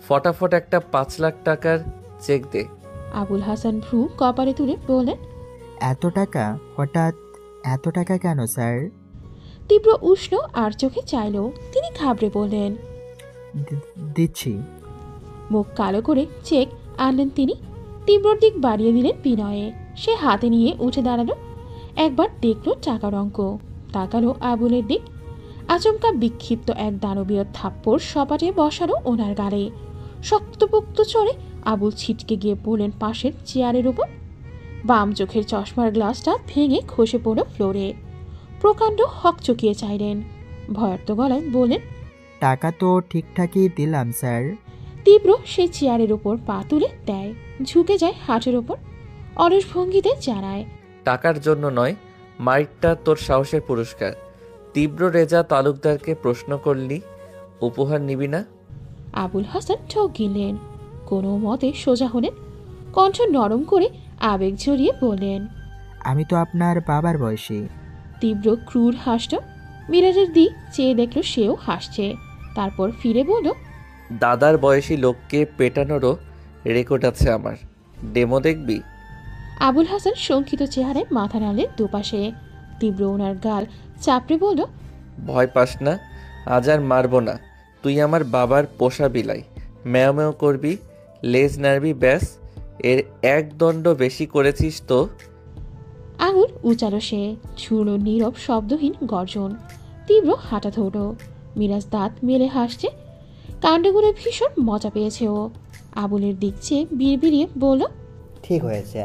ফটাফট একটা 5 লাখ টাকার চেক দে। আবুল হাসান ভ্রু কপালে তুলে বললেন, এত টাকা? হঠাৎ এত টাকা কেন স্যার? তীব্র উষ্ণ আর চোখে চাইল। তিনি ঘাবড়ে বললেন, দিচ্ছি। মুখ কালো করে চেক আনলেন তিনি। তীব্রর দিক বাড়িয়ে দিলেন বিনয়ে। সে হাতে নিয়ে উঠে দাঁড়ালো, একবার দেখল টাকার অঙ্ক, তাকালো আবুলের দিক। আচমকা বিক্ষিপ্ত এক দানবীয় থাপ্পড় সপাটে বসালো ওনার গালে। শক্তপোক্ত চড়ে আবুল ছিটকে গিয়ে পড়লেন পাশের চেয়ারের উপর। বাম চোখের চশমার গ্লাসটা ভেঙে খসে পড়ল ফ্লোরে। প্রকাণ্ড হকচকিয়ে চাইলেন, ভয়ার্ত গলায় বললেন, টাকা তো ঠিকঠাকই দিলাম স্যার। তীব্র সেই চেয়ারের উপর পা তুলে দেয়, ঝুঁকে যায় হাঁটুর ওপর, অলস ভঙ্গিতে জানায়, টাকার জন্য নয়, মাইটটা তোর সাহসের পুরস্কার। তীব্র রেজা তালুকদারকে প্রশ্ন করলি, উপহার নিবি না? আবুল হাসান ঠক গিললেন, কোনো মতে সোজা হলেন, কণ্ঠ নরম করে আবেগ জড়িয়ে বললেন, আমি তো আপনার বাবার বয়সী। তীব্র ক্রূর হাসল। মিরাজের দিক চেয়ে দেখল সেও হাসছে, তারপর ফিরে বলল, দাদার বয়সী লোককে পেটানোরও রেকর্ড আছে আমার, ডেমো দেখবি? আবুল হাসান শঙ্কিত চেহারায় মাথা নাড়লেন দুপাশে। তীব্র ওনার গাল চাপড়ে বলল, ভয় পাস না, আজ আর মারব না। তুই আমার বাবার পোষা বিলাই, ম্যাও ম্যাও করবি, লেজ নাড়বি, ব্যাস। এর এক দণ্ড বেশি করেছিস তো। আঙুল উচালো সে, ছুড়ল নীরব শব্দহীন গর্জন। তীব্র হাঁটা ধরল। মিরাজ দাঁত মেলে হাসছে, কাণ্ডগুলো ভীষণ মজা পেয়েছে ও। আবুলের দিক চেয়ে বিড়বিড়িয়ে বলল, ঠিক হয়েছে।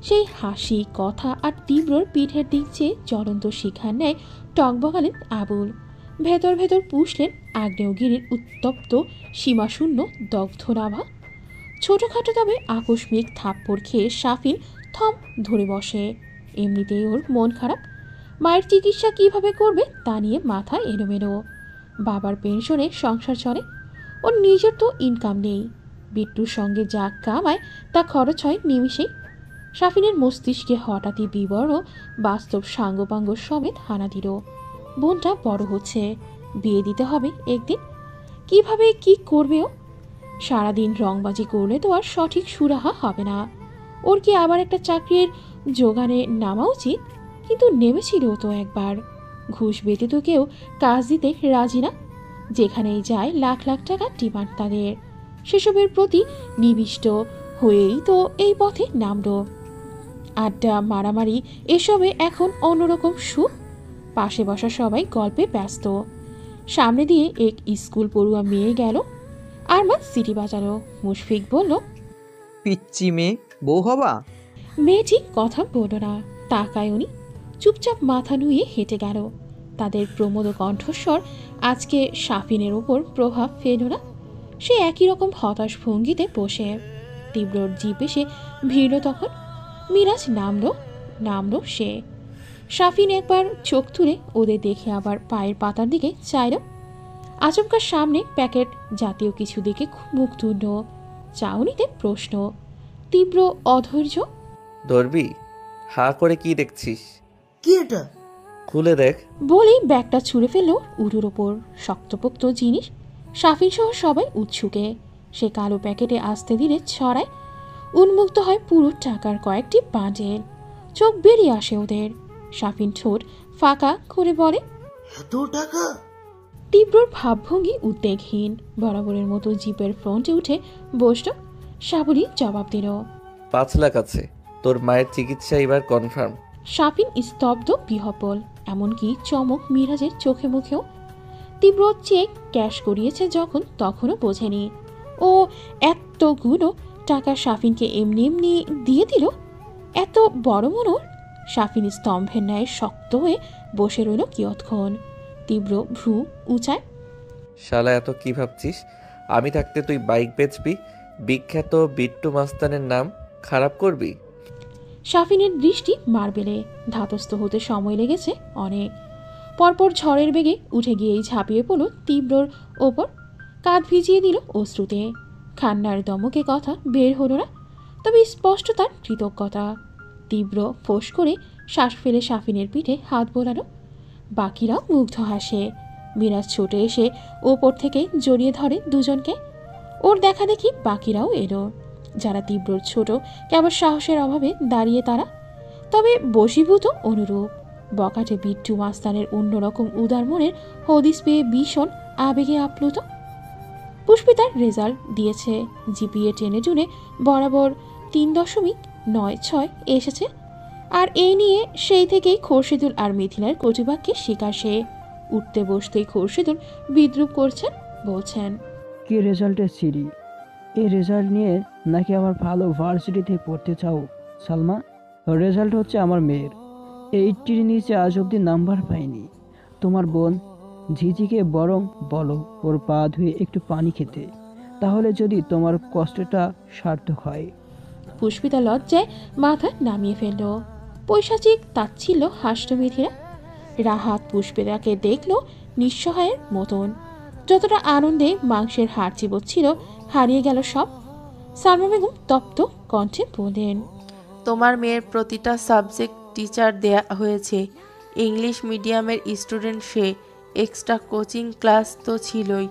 সেই হাসি, কথা আর তীব্রর পিঠের দিক চেয়ে জ্বলন্ত শিখার ন্যায় টকবগালেন আবুল। ভেতর ভেতর পুষলেন আগ্নেয়গিরির উত্তপ্ত সীমাশূন্য দগ্ধ নাভা। ছোটখাটো তবে আকস্মিক থাপ্পড় খেয়ে সাফিন থম ধরে বসে। এমনিতেই ওর মন খারাপ, মায়ের চিকিৎসা কিভাবে করবে তা নিয়ে মাথা এলোমেলো। বাবার পেনশনে সংসার চলে, ওর নিজের তো ইনকাম নেই। বিট্টুর সঙ্গে যা কামায় তা খরচ হয় নিমিষেই। সাফিনের মস্তিষ্কে হঠাৎই বিবর্ণ বাস্তব সাঙ্গপাঙ্গ সমেত হানা দিল। বোনটা বড় হচ্ছে, বিয়ে দিতে হবে একদিন। কিভাবে কি করবে ও? সারাদিন রংবাজি করলে তো আর সঠিক সুরাহা হবে না। ওর কি আবার একটা চাকরির জোগানে নামা উচিত? কিন্তু নেমেছিল তো একবার। ঘুষ ব্যতীত কেউ কাজ দিতে রাজি না। যেখানেই যায় লাখ লাখ টাকা ডিমান্ড তাদের। সেসবের প্রতি নিবিষ্ট হয়েই তো এই পথে নামল। আড্ডা, মারামারি, এসবে এখন অন্যরকম সুখ। পাশে বসা সবাই গল্পে ব্যস্ত। সামনে দিয়ে এক স্কুল পড়ুয়া মেয়ে গেল। আরমান সিটি বাজালো। মুশফিক বলল, পিচ্চি মেয়ে, বউ হবা? মেয়েটি কথা বলল না, তাকায় উনি। চুপচাপ মাথা নুয়ে হেঁটে গেল। তাদের প্রমোদ কণ্ঠস্বর আজকে শাফিনের উপর প্রভাব ফেলল না। সে একই রকম হতাশ ভঙ্গিতে বসে। তীব্রর জিপ এসে ভিড়ল তখন। মিরাজ নামলো সে। শাফিন একবার চোখ তুলে ওদের দেখে আবার পায়ের পাতার দিকে চাইল। আচমকার সামনে প্যাকেট জাতীয় কিছু দেখে মুখ তুলল। চাউনিতে প্রশ্ন। তীব্র অধৈর্য। ধরবি? হা করে কি দেখছিস? কি এটা? খুলে দেখ। বলেই ব্যাগটা ছুঁড়ে ফেলল উরুর ওপর। শক্তপোক্ত জিনিস। শাফিন সহ সবাই উৎসুকে। সে কালো প্যাকেটে আসতে দিলে ছড়ায়। উন্মুক্ত হয় পুরো টাকার কয়েকটি বান্ডেল। চোখ বেরিয়ে আসে ওদের। শাফিন ঠোঁট ফাঁকা করে বলে, এত টাকা? তীব্রর ভাবভঙ্গি উদ্বেগহীন। বরাবরের মতো জিপের ফ্রন্টে উঠে বসল। সাবলী জবাব দিল, 5 লাখ আছে। তোর মায়ের চিকিৎসা এবার কনফার্ম। শাফিন স্তব্ধ বিহ্বল। এমনকি চমক মিরাজের চোখে মুখেও। তীব্র চেক ক্যাশ করিয়েছে যখন তখনও বোঝেনি। ও এতগুলো টাকা শাফিনকে এমনি এমনি দিয়ে দিল? এত বড় মনোর? শাফিন স্তম্ভের ন্যায় শক্ত হয়ে বসে রইল কিয়ৎক্ষণ। তীব্র ভ্রু উঁচায়। শালা এত কি ভাবছিস? আমি থাকতে তুই বাইক বেচবি? বিখ্যাত বিট্টু মাস্তানের নাম খারাপ করবি? শাফিনের দৃষ্টি মার্বেলে। ধাতস্থ হতে সময় লেগেছে অনেক। পরপর ঝড়ের বেগে উঠে গিয়েই ঝাঁপিয়ে পড়ল তীব্রর ওপর। কাঁধ ভিজিয়ে দিল অশ্রুতে। খান্নার দমকে কথা বের হলো না, তবে স্পষ্ট তার কৃতজ্ঞতা। তীব্র ফোঁস করে শ্বাস ফেলে শাফিনের পিঠে হাত বোলালো। বাকিরাও মুগ্ধ হাসে। মিরাজ ছুটে এসে ওপর থেকে জড়িয়ে ধরে দুজনকে। ওর দেখা দেখি বাকিরাও এলো। যারা তীব্রর ছোট, কেবল সাহসের অভাবে দাঁড়িয়ে তারা, তবে বশীভূত অনুরূপ। বকাটে বিট্টু মাস্তানের অন্যরকম উদার মনের হদিস পেয়ে ভীষণ আবেগে আপ্লুত। পুষ্পিতার রেজাল্ট দিয়েছে। জিপিএ টেনে টুনে বরাবর 3.96 এসেছে। আর এই নিয়ে সেই থেকেই খোরশেদুল আর মিথিলার কটুবাক্যের শিকার সে। উঠতে বসতেই খোরশেদুল বিদ্রুপ করছেন, বলছেন, কি রেজাল্টের সিঁড়ি? এই রেজাল্ট নিয়ে নাকি আবার ভালো ভার্সিটিতে পড়তে চাও সালমা? রেজাল্ট হচ্ছে আমার মেয়ের। 80-র নিচে আজ অব্দি নাম্বার পাইনি। তোমার বোন ঝিঝিকে বরং বলো ওর পা ধুয়ে একটু পানি খেতে, তাহলে যদি তোমার কষ্টটা সার্থক হয়। পুষ্পিতা লজ্জায় মাথা নামিয়ে ফেলল। পৈশাচিক তাচ্ছিল্য হাসল মিথিলা। রাহাত পুষ্পিতাকে দেখল নিঃসহায়ের মতন। যতটা আনন্দে মাংসের হাড় চিবোচ্ছিল, হারিয়ে গেল সব। সালমা বেগম তপ্ত কণ্ঠে বললেন, তোমার মেয়ের প্রতিটা সাবজেক্ট টিচার দেয়া হয়েছে। ইংলিশ মিডিয়ামের স্টুডেন্ট সে। এক্সট্রা কোচিং ক্লাস তো ছিলই।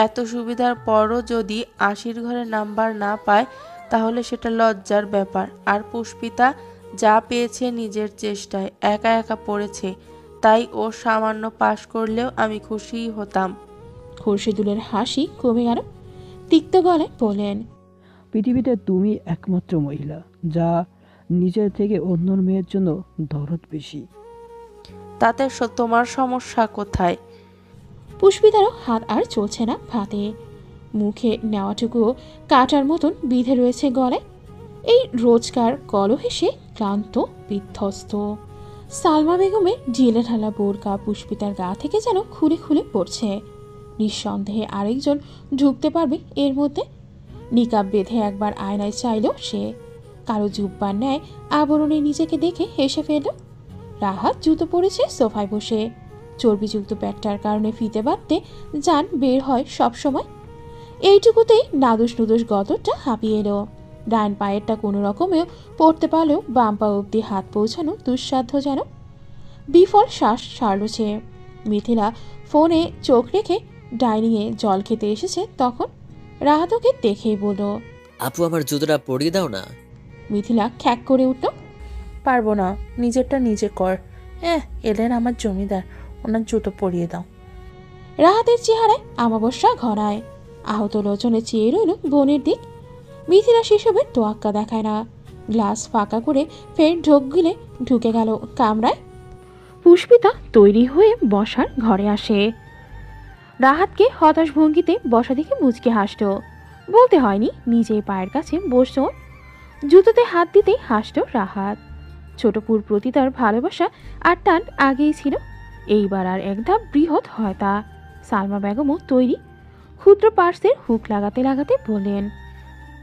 এত সুবিধার পরও যদি 80-র ঘরে নাম্বার না পায় তাহলে সেটা লজ্জার ব্যাপার। আর পুষ্পিতা যা পেয়েছে নিজের চেষ্টায়, একা একা পড়েছে, তাই ও সামান্য পাশ করলেও আমি খুশিই হতাম। খোরশেদুলের হাসি কমে গেল। তিক্ত গলায় বলেন, পৃথিবীতে তুমি একমাত্র মহিলা যা নিজের থেকে অন্যর মেয়ের জন্য দরদ বেশি। তাতে তোমার সমস্যা কোথায়? পুষ্পিতারও হাত আর চলছে না ভাতে। মুখে নেওয়াটুকুও কাটার মতন বিঁধে রয়েছে গলায়। এই রোজকার কলহে সে ক্লান্ত, বিধ্বস্ত। সালমা বেগমের ঢিলে ঢালা বোরকা পুষ্পিতার গা থেকে যেন খুলে খুলে পড়ছে। নিঃসন্দেহে আরেকজন ঢুকতে পারবে এর মধ্যে। নিকাব বেঁধে একবার আয়নায় চাইল সে। কারো জুব্বার ন্যায় আবরণে নিজেকে দেখে হেসে ফেলল। রাহাত জুতো পরেছে সোফায় বসে। চর্বিযুক্ত প্যাটটার কারণে ফিতে বাঁধতে যান বের হয় সবসময়। এইটুকুতেই নাদুস নুদুস গতরটা হাঁপিয়ে এলো। ডান পায়েরটা কোনো রকমেও পড়তে পারলেও বাম পা অব্দি হাত পৌঁছানো দুঃসাধ্য যেন। বিফল শ্বাস সারল সে। মিথিলা ফোনে চোখ রেখে ডাইনিংয়ে জল খেতে এসেছে তখন। রাহাতকে দেখেই বলল, আপু আমার জুতোটা পরিয়ে দাও না। মিথিলা খ্যাক করে উঠল, পারবো না, নিজেরটা নিজে কর। এলেন আমার জমিদার, ওনার জুতো পরিয়ে দাও। রাহাতের চেহারায় আমাবস্যা ঘনায়। আহত লোচনে চেয়ে রইল বোনের দিক। মিথিলা সেসবের তোয়াক্কা দেখায় না। গ্লাস ফাঁকা করে ফের ঢোক গিলে ঢুকে গেল কামরায়। পুষ্পিতা তৈরি হয়ে বসার ঘরে আসে। রাহাতকে হতাশ ভঙ্গিতে বসা দেখে মুচকে হাসল। বলতে হয়নি, নিজেই পায়ের কাছে বসল। জুতোতে হাত দিতেই হাসল রাহাত। ছোটপুর প্রতি তার ভালোবাসা আর টান আগেই ছিল। এইবার আর একদম বৃহৎ হয় তা। সালমা বেগমও তৈরি। ক্ষুদ্র পার্সের হুক লাগাতে লাগাতে বললেন,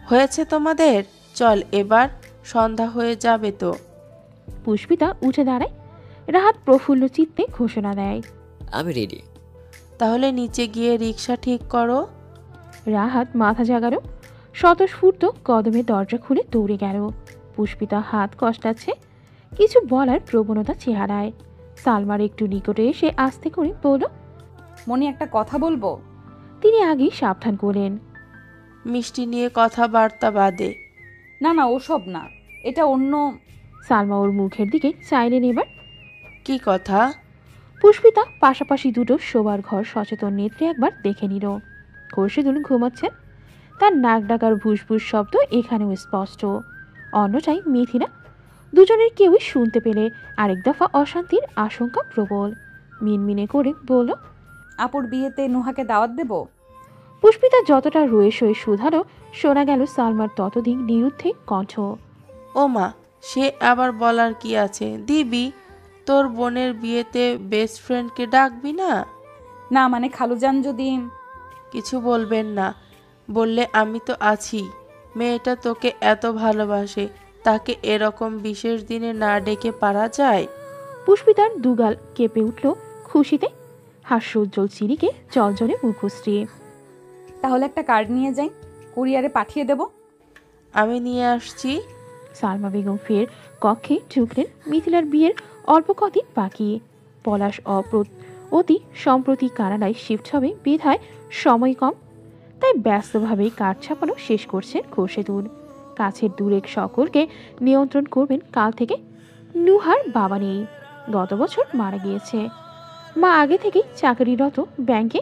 হয়েছে তোমাদের? চল, এবার সন্ধ্যা হয়ে যাবে তো। পুষ্পিতা উঠে দাঁড়ায়। রাহাত প্রফুল্ল চিত্তে ঘোষণা দেয়, আমি রেডি। তাহলে নিচে গিয়ে রিক্সা ঠিক করো। রাহাত মাথা জাগালো। স্বতঃস্ফূর্ত কদমে দরজা খুলে দৌড়ে গেল। পুষ্পিতা হাত কষ্টাচ্ছে, কিছু বলার প্রবণতা চেহারায়। সালমার একটু নিকটে এসে আস্তে করে বলল, মনি একটা কথা বলবো। তিনি আগেই সাবধান করলেন, মিষ্টি নিয়ে কথাবার্তা বাদে। না না, ওসব না, এটা অন্য। সালমা ওর মুখের দিকে চাইলেন এবার। কি কথা? পুষ্পিতা পাশাপাশি দুটো শোবার ঘর সচেতন নেত্রে একবার দেখে নিল। খোরশেদুল ঘুমাচ্ছেন। তার নাক ডাকার ভুসভুস শব্দ এখানেও স্পষ্ট। অন্যটাই মিথিলা। দুজনের কেউই শুনতে পেলে আরেক দফা অশান্তির আশঙ্কা প্রবল। মিনমিনে করে বলল, আপুর বিয়েতে নুহাকে দাওয়াত দেব। পুষ্পিতা যতটা রয়ে সয়ে শুধালো, শোনা গেল সালমার ততদিন নিরুদ্ধে কণ্ঠ, ও মা, সে আবার বলার কি আছে? দিবি, তোর বোনের বিয়েতে বেস্ট ফ্রেন্ডকে ডাকবি না? না মানে খালুজান যদি। কিছু বলবেন না, বললে আমি তো আছি। মেয়েটা তোকে এত ভালোবাসে, তাকে এরকম বিশেষ দিনে না ডেকে পারা যায়? পুষ্পিতার দুগাল কেঁপে উঠল খুশিতে। হাস্যোজ্জ্বল চিরিকে জলজলে মুখশ্রী। তাহলে একটা কার্ড নিয়ে যাই, কুরিয়ারে পাঠিয়ে দেব। আমি নিয়ে আসছি। সালমা বেগম ফের কক্ষে ঢুকলেন। মিথিলার বিয়ের অল্প কদিন বাকি। পলাশ অতি সম্প্রতি কানাডায় শিফট হবে বিধায় সময় কম, তাই ব্যস্তভাবেই কার্ড ছাপানো শেষ করছেন খোরশেদুল। কাছের দূরের সকলকে নিয়ন্ত্রণ করবেন কাল থেকে। নুহার বাবা নেই, গত বছর মারা গিয়েছে। মা আগে থেকেই চাকরিরত ব্যাংকে।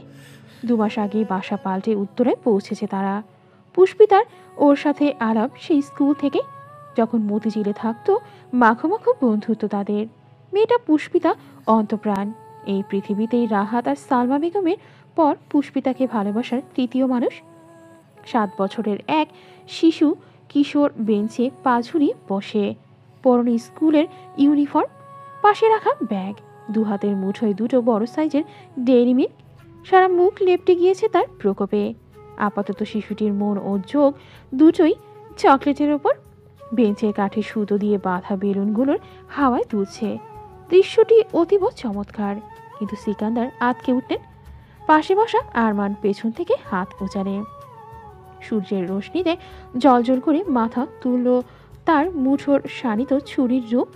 2 মাস আগেই বাসা পাল্টে উত্তরায় পৌঁছেছে তারা। পুষ্পিতার ওর সাথে আলাপ সেই স্কুল থেকে, যখন মতিঝিলে থাকতো। মাখো মাখো বন্ধুত্ব তাদের। মেয়েটা পুষ্পিতা অন্তপ্রাণ। এই পৃথিবীতেই রাহাত আর সালমা বেগমের পর পুষ্পিতাকে ভালোবাসার তৃতীয় মানুষ। 7 বছরের এক শিশু কিশোর বেঞ্চে পা ঝুলিয়ে বসে। পরনে স্কুলের ইউনিফর্ম, পাশে রাখা ব্যাগ, 2 হাতের মুঠোয় 2টো বড় সাইজের ডেইরি মিল্ক। সারা মুখ লেপটে গিয়েছে তার প্রকোপে। আপাতত শিশুটির মন ও চোখ দুটোই চকলেটের ওপর। বেঞ্চের কাঠে সুতো দিয়ে বাঁধা বেলুনগুলোর হাওয়ায় দুলছে। দৃশ্যটি অতীব চমৎকার, কিন্তু সিকান্দার আটকে উঠলেন। পাশে বসা আরমান পেছন থেকে হাত মোচালে। সূর্যের রোশনিতে জলজল করে মাথা তুলল তার মুঠোর শানিত ছুরির রূপ,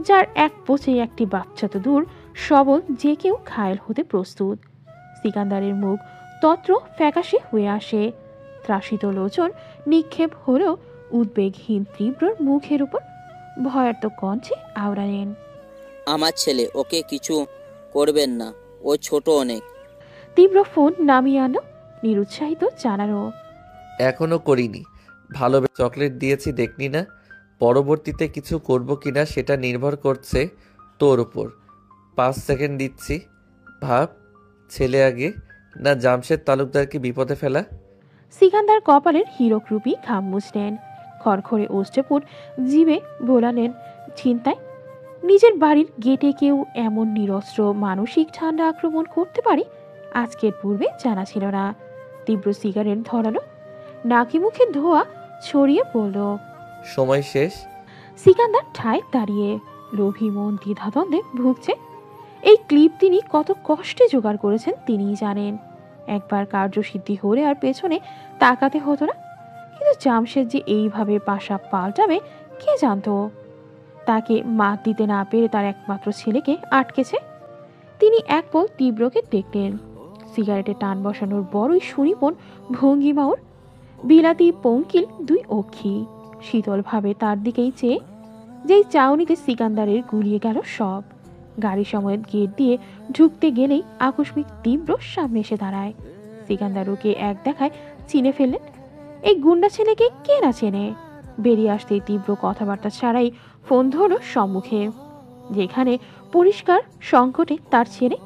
যার এক পোচে একটি বাচ্চা তো দূর, সবল যে কেউ ঘায়েল হতে প্রস্তুত। সিকান্দারের মুখ তত্র ফ্যাকাশে হয়ে আসে। ত্রাসিত লোচন নিক্ষেপ হলেও উদ্বেগহীন তীব্রর মুখের উপর ভয়ার্ত কণ্ঠে আওড়ালেন, আমার ছেলে, ওকে কিছু করবেন না, ও ছোট অনেক। তীব্র ফোন নামিয়ে আনো, নিরুৎসাহিত জানানো, এখনো করিনি, ভালো চকলেট দিয়েছি দেখনি না? পরবর্তীতে কিছু করব কিনা সেটা নির্ভর করছে তোর উপর। 5 সেকেন্ড দিচ্ছি, ভাব, ছেলে আগে না জামশেদ তালুকদারকে বিপদে ফেলা? সিকান্দার কপালের হীরকরূপী ঘাম মুছলেন। খড়খড়ে ওষ্ঠেপুট জিভে বোলালেন চিন্তায়। নিজের বাড়ির গেটে কেউ এমন নিরস্ত্র মানসিক ঠান্ডা আক্রমণ করতে পারে আজকের পূর্বে জানা ছিল না। তীব্র সিগারেট ধরালো, নাকি মুখে ধোয়া ছড়িয়ে পড়ল। সময় শেষ। সিকান্দার ঠায় দাঁড়িয়ে, লোভী মন দ্বিধাদ্বন্দ্বে ভুগছে। এই ক্লিপ তিনি কত কষ্টে জোগাড় করেছেন তিনিই জানেন। একবার কার্যসিদ্ধি হলে আর পেছনে তাকাতে হতো না। কিন্তু জামশেদ যে এইভাবে পাশা পাল্টাবে কে জানতো? তাকে মাত দিতে না পেরে তার একমাত্র ছেলেকে আটকেছে। তিনি এক পল তীব্রকে দেখলেন। সিগারেটে টান বসানোর বড়ই সুনিপুণ ভঙ্গিমা ওর। বিলাতি পঙ্কিল 2 অক্ষি শীতলভাবে তার দিকেই চেয়ে, যেই চাউনিতে সিকান্দারের গুলিয়ে গেল সব। গাড়ি সময়ের গেট দিয়ে ঢুকতে গেলেই আকস্মিক তীব্র সামনে এসে দাঁড়ায়। সিকান্দার ওকে এক দেখায় চিনে ফেললেন। এই গুন্ডা ছেলেকে কে না চেনে? বেরিয়ে আসতেই তীব্র কথাবার্তা ছাড়াই ফোন ধরল সম্মুখে, যেখানে পরিষ্কার সংকটে তার ছেলে।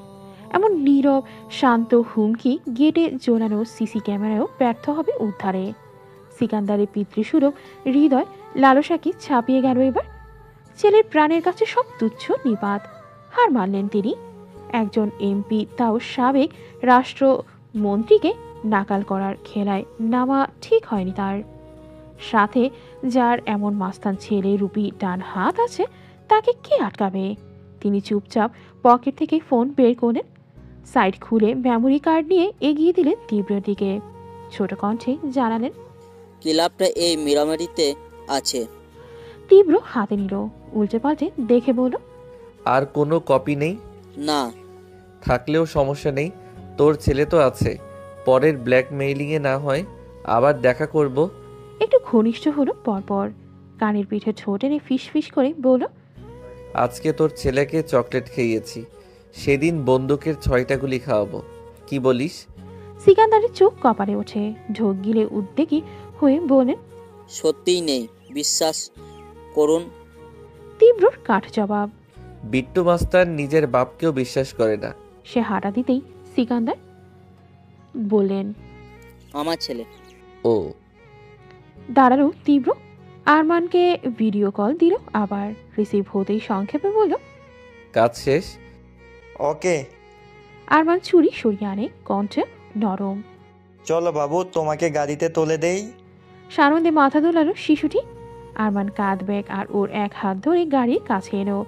এমন নীরব শান্ত হুমকি গেটে জ্বলানো সিসি ক্যামেরায়ও ব্যর্থ হবে উদ্ধারে। সিকান্দারের পিতৃসুলভ হৃদয় লালসাকে ছাপিয়ে গেল এবার। ছেলের প্রাণের কাছে সব তুচ্ছ নিপাত। হার মানলেন তিনি। একজন এমপি, তাও সাবেক রাষ্ট্রমন্ত্রীকে নাকাল করার খেলায় নামা ঠিক হয়নি তার। সাথে যার এমন মাস্তান ছেলে রূপী ডান হাত আছে, তাকে কে আটকাবে? তিনি চুপচাপ পকেট থেকে ফোন বের করলেন, সাইড খুলে মেমোরি কার্ড নিয়ে এগিয়ে দিলেন তীব্রর দিকে। ছোট কণ্ঠে জানালেন, ক্লাবটা এই মিরামারিতে আছে। তীব্র হাতে নিল, উল্টে পাল্টে দেখে বলল, আর কোনো কপি নেই? না। থাকলেও সমস্যা নেই, তোর ছেলে তো আছে। পরের ব্ল্যাকমেইলিংয়ে না হয় আবার দেখা করব। একটু ঘনিষ্ঠ হলো পরপর, কানের পিঠে ঠোঁট এনে ফিস ফিস করে বলল, আজকে তোর ছেলেকে চকলেট খাইয়েছি, সেদিন বন্দুকের 6টা গুলি খাওয়াবো। কি বলিস? সিকান্দারের চোখ কপালে ওঠে, ঢোক গিলে উদ্বেগী হয়ে বলেন, সত্যিই নেই, বিশ্বাস করুন। তীব্রর কাঠ জবাব। বিট্টু মাস্টার নিজের বাপকেও বিশ্বাস করে না। সে হাঁটা দিতেই সিকান্দার বললেন, আমার ছেলে। ও। দাঁড়ালো তীব্র, আরমানকে ভিডিও কল দিল, আবার রিসিভ হতেই সংক্ষেপে বলল, কাজ শেষ। ওকে। আরমান ছুরি সরিয়ে আনে, কণ্ঠে নরম। চলো বাবু, তোমাকে গাড়িতে তুলে দেই। সানন্দে মাথা দোলালো শিশুটি। আরমান কাঁধ ব্যাগ আর ওর এক হাত ধরে গাড়ির কাছে এলো।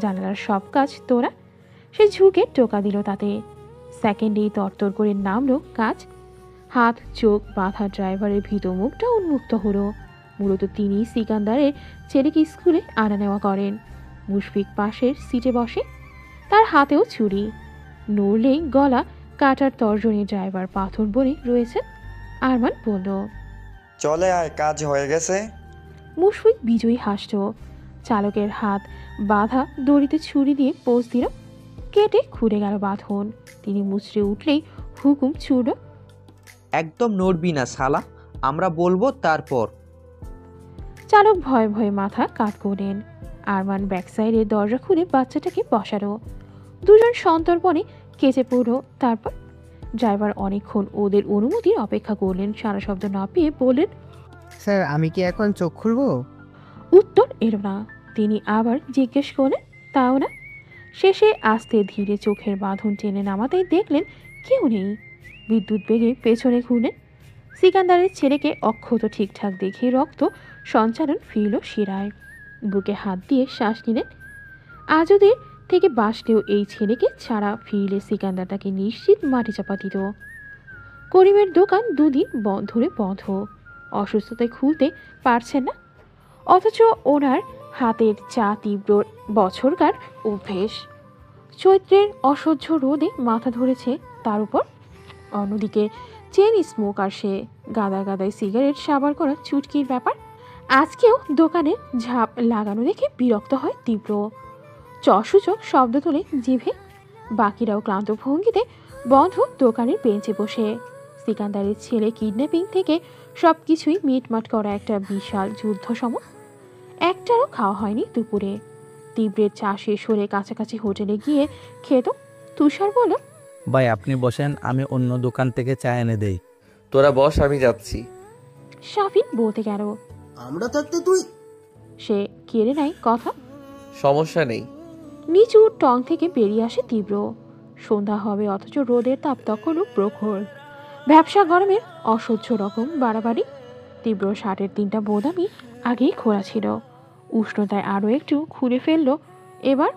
জানালার সব কাজ তোরা। সে ঝুঁকে টোকা দিল তাতে। সেকেন্ডেই তরতর করে নামলো কাজ। হাত চোখ বাঁধা ড্রাইভারের ভীত মুখটা উন্মুক্ত হলো। মূলত তিনি সিকান্দারের ছেলেকে স্কুলে আনা নেওয়া করেন। মুশফিক পাশের সিটে বসে, তার হাতেও ছুরি। নড়লেই গলা কাটার তর্জনী ড্রাইভার পাথর বনে রয়েছে। আরমান বলল, চলে আয়, কাজ হয়ে গেছে। মুশফিক বিজয়ী হাসল। চালকের হাত বাঁধা দড়িতে ছুরি দিয়ে পোজ দিল, কেটে খুঁড়ে গেল বাঁধন। তিনি মুচড়ে উঠলেই হুকুম ছুড়ল, একদম নড়বি না শালা, আমরা বলবো তারপর। চালক ভয়ে ভয়ে মাথা কাত করলেন। আরমান ব্যাকসাইডে দরজা খুলে বাচ্চাটাকে বসালো। দুজন সন্তর্পণে কেচে পড়ল। তারপর ড্রাইভার অনেকক্ষণ ওদের অনুমতির অপেক্ষা করলেন। সারা শব্দ না পেয়ে বললেন, স্যার আমি কি এখন চোখ খুলবো? উত্তর এলো না। তিনি আবার জিজ্ঞেস করলেন, তাও না। শেষে আস্তে ধীরে চোখের বাঁধন টেনে নামাতেই দেখলেন কেউ নেই। বিদ্যুৎ বেগে পেছনে ঘুরলেন। সিকান্দারের ছেলেকে অক্ষত ঠিকঠাক দেখে রক্ত সঞ্চালন ফিরল শিরায়। বুকে হাত দিয়ে শ্বাস নিলেন। আজ ওদের থেকে বাঁচলেও এই ছেলেকে ছাড়া ফিরলে সিকান্দার তাকে নিশ্চিত মাটি চাপা দিত। করিমের দোকান দুদিন ধরে বন্ধ। অসুস্থতায় খুলতে পারছেন না, অথচ ওনার হাতের চা তীব্র বছরকার অভ্যেস। চৈত্রের অসহ্য রোদে মাথা ধরেছে তার উপর। অন্যদিকে চেন স্মোকার সে, গাদায় গাদায় সিগারেট সাবার করা চুটকির ব্যাপার। আজকেও দোকানের ঝাঁপ লাগানো দেখে বিরক্ত হয় তীব্র। চসূচক শব্দ তোলে জিভে। বাকিরাও ক্লান্ত ভঙ্গিতে বন্ধ দোকানের বেঞ্চে বসে। সিকান্দারের ছেলে কিডন্যাপিং থেকে সব কিছুই মিটমাট করা একটা বিশাল যুদ্ধ সম। একটারও খাওয়া হয়নি দুপুরে। তীব্রের চা শেষ হলে কাছাকাছি হোটেলে গিয়ে খেত। তুষার বলল, ভাই আপনি বসেন, আমি অন্য দোকান থেকে চা এনে দেই। তোরা বস, আমি যাচ্ছি। শাফিন বলতে গেল, আমরা থাকতে তুই। সে কেড়ে নেয় কথা। সমস্যা নেই। নিচু টং থেকে বেরিয়ে আসে তীব্র। সন্ধ্যা হবে অথচ রোদের তাপ তখনও প্রখর। ব্যবসা গরমের অসহ্য রকম বাড়াবাড়ি। তীব্র শার্টের 3টা বোতামই আগেই খোলা ছিল, উষ্ণতায় আরও একটু খুলে ফেলল। এবার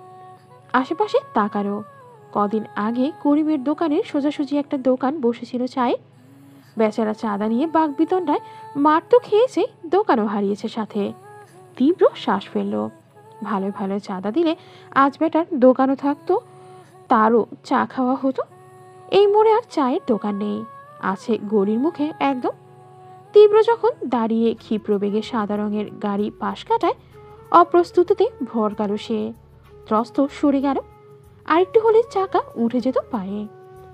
আশেপাশে তাকালো। কদিন আগে করিমের দোকানের সোজাসুজি একটা দোকান বসেছিল চায়ে। বেচারা চাঁদা নিয়ে বাগবিতণ্ডায় মার তো খেয়েছে, দোকানও হারিয়েছে সাথে। তীব্র শ্বাস ফেলল। ভালো ভালো চাঁদা দিলে আজ বেটার দোকানও থাকতো, তারও চা খাওয়া হতো। এই মোড়ে আর চায়ের দোকান নেই, আছে গড়ির মুখে একদম। তীব্র যখন দাঁড়িয়ে ক্ষিপ্র বেগে সাদা রঙের গাড়ি পাশ কাটায়, অপ্রস্তুততে ভরকাল সে। ত্রস্ত সরে গেল। আরেকটু হলে চাকা উঠে যেত পায়ে।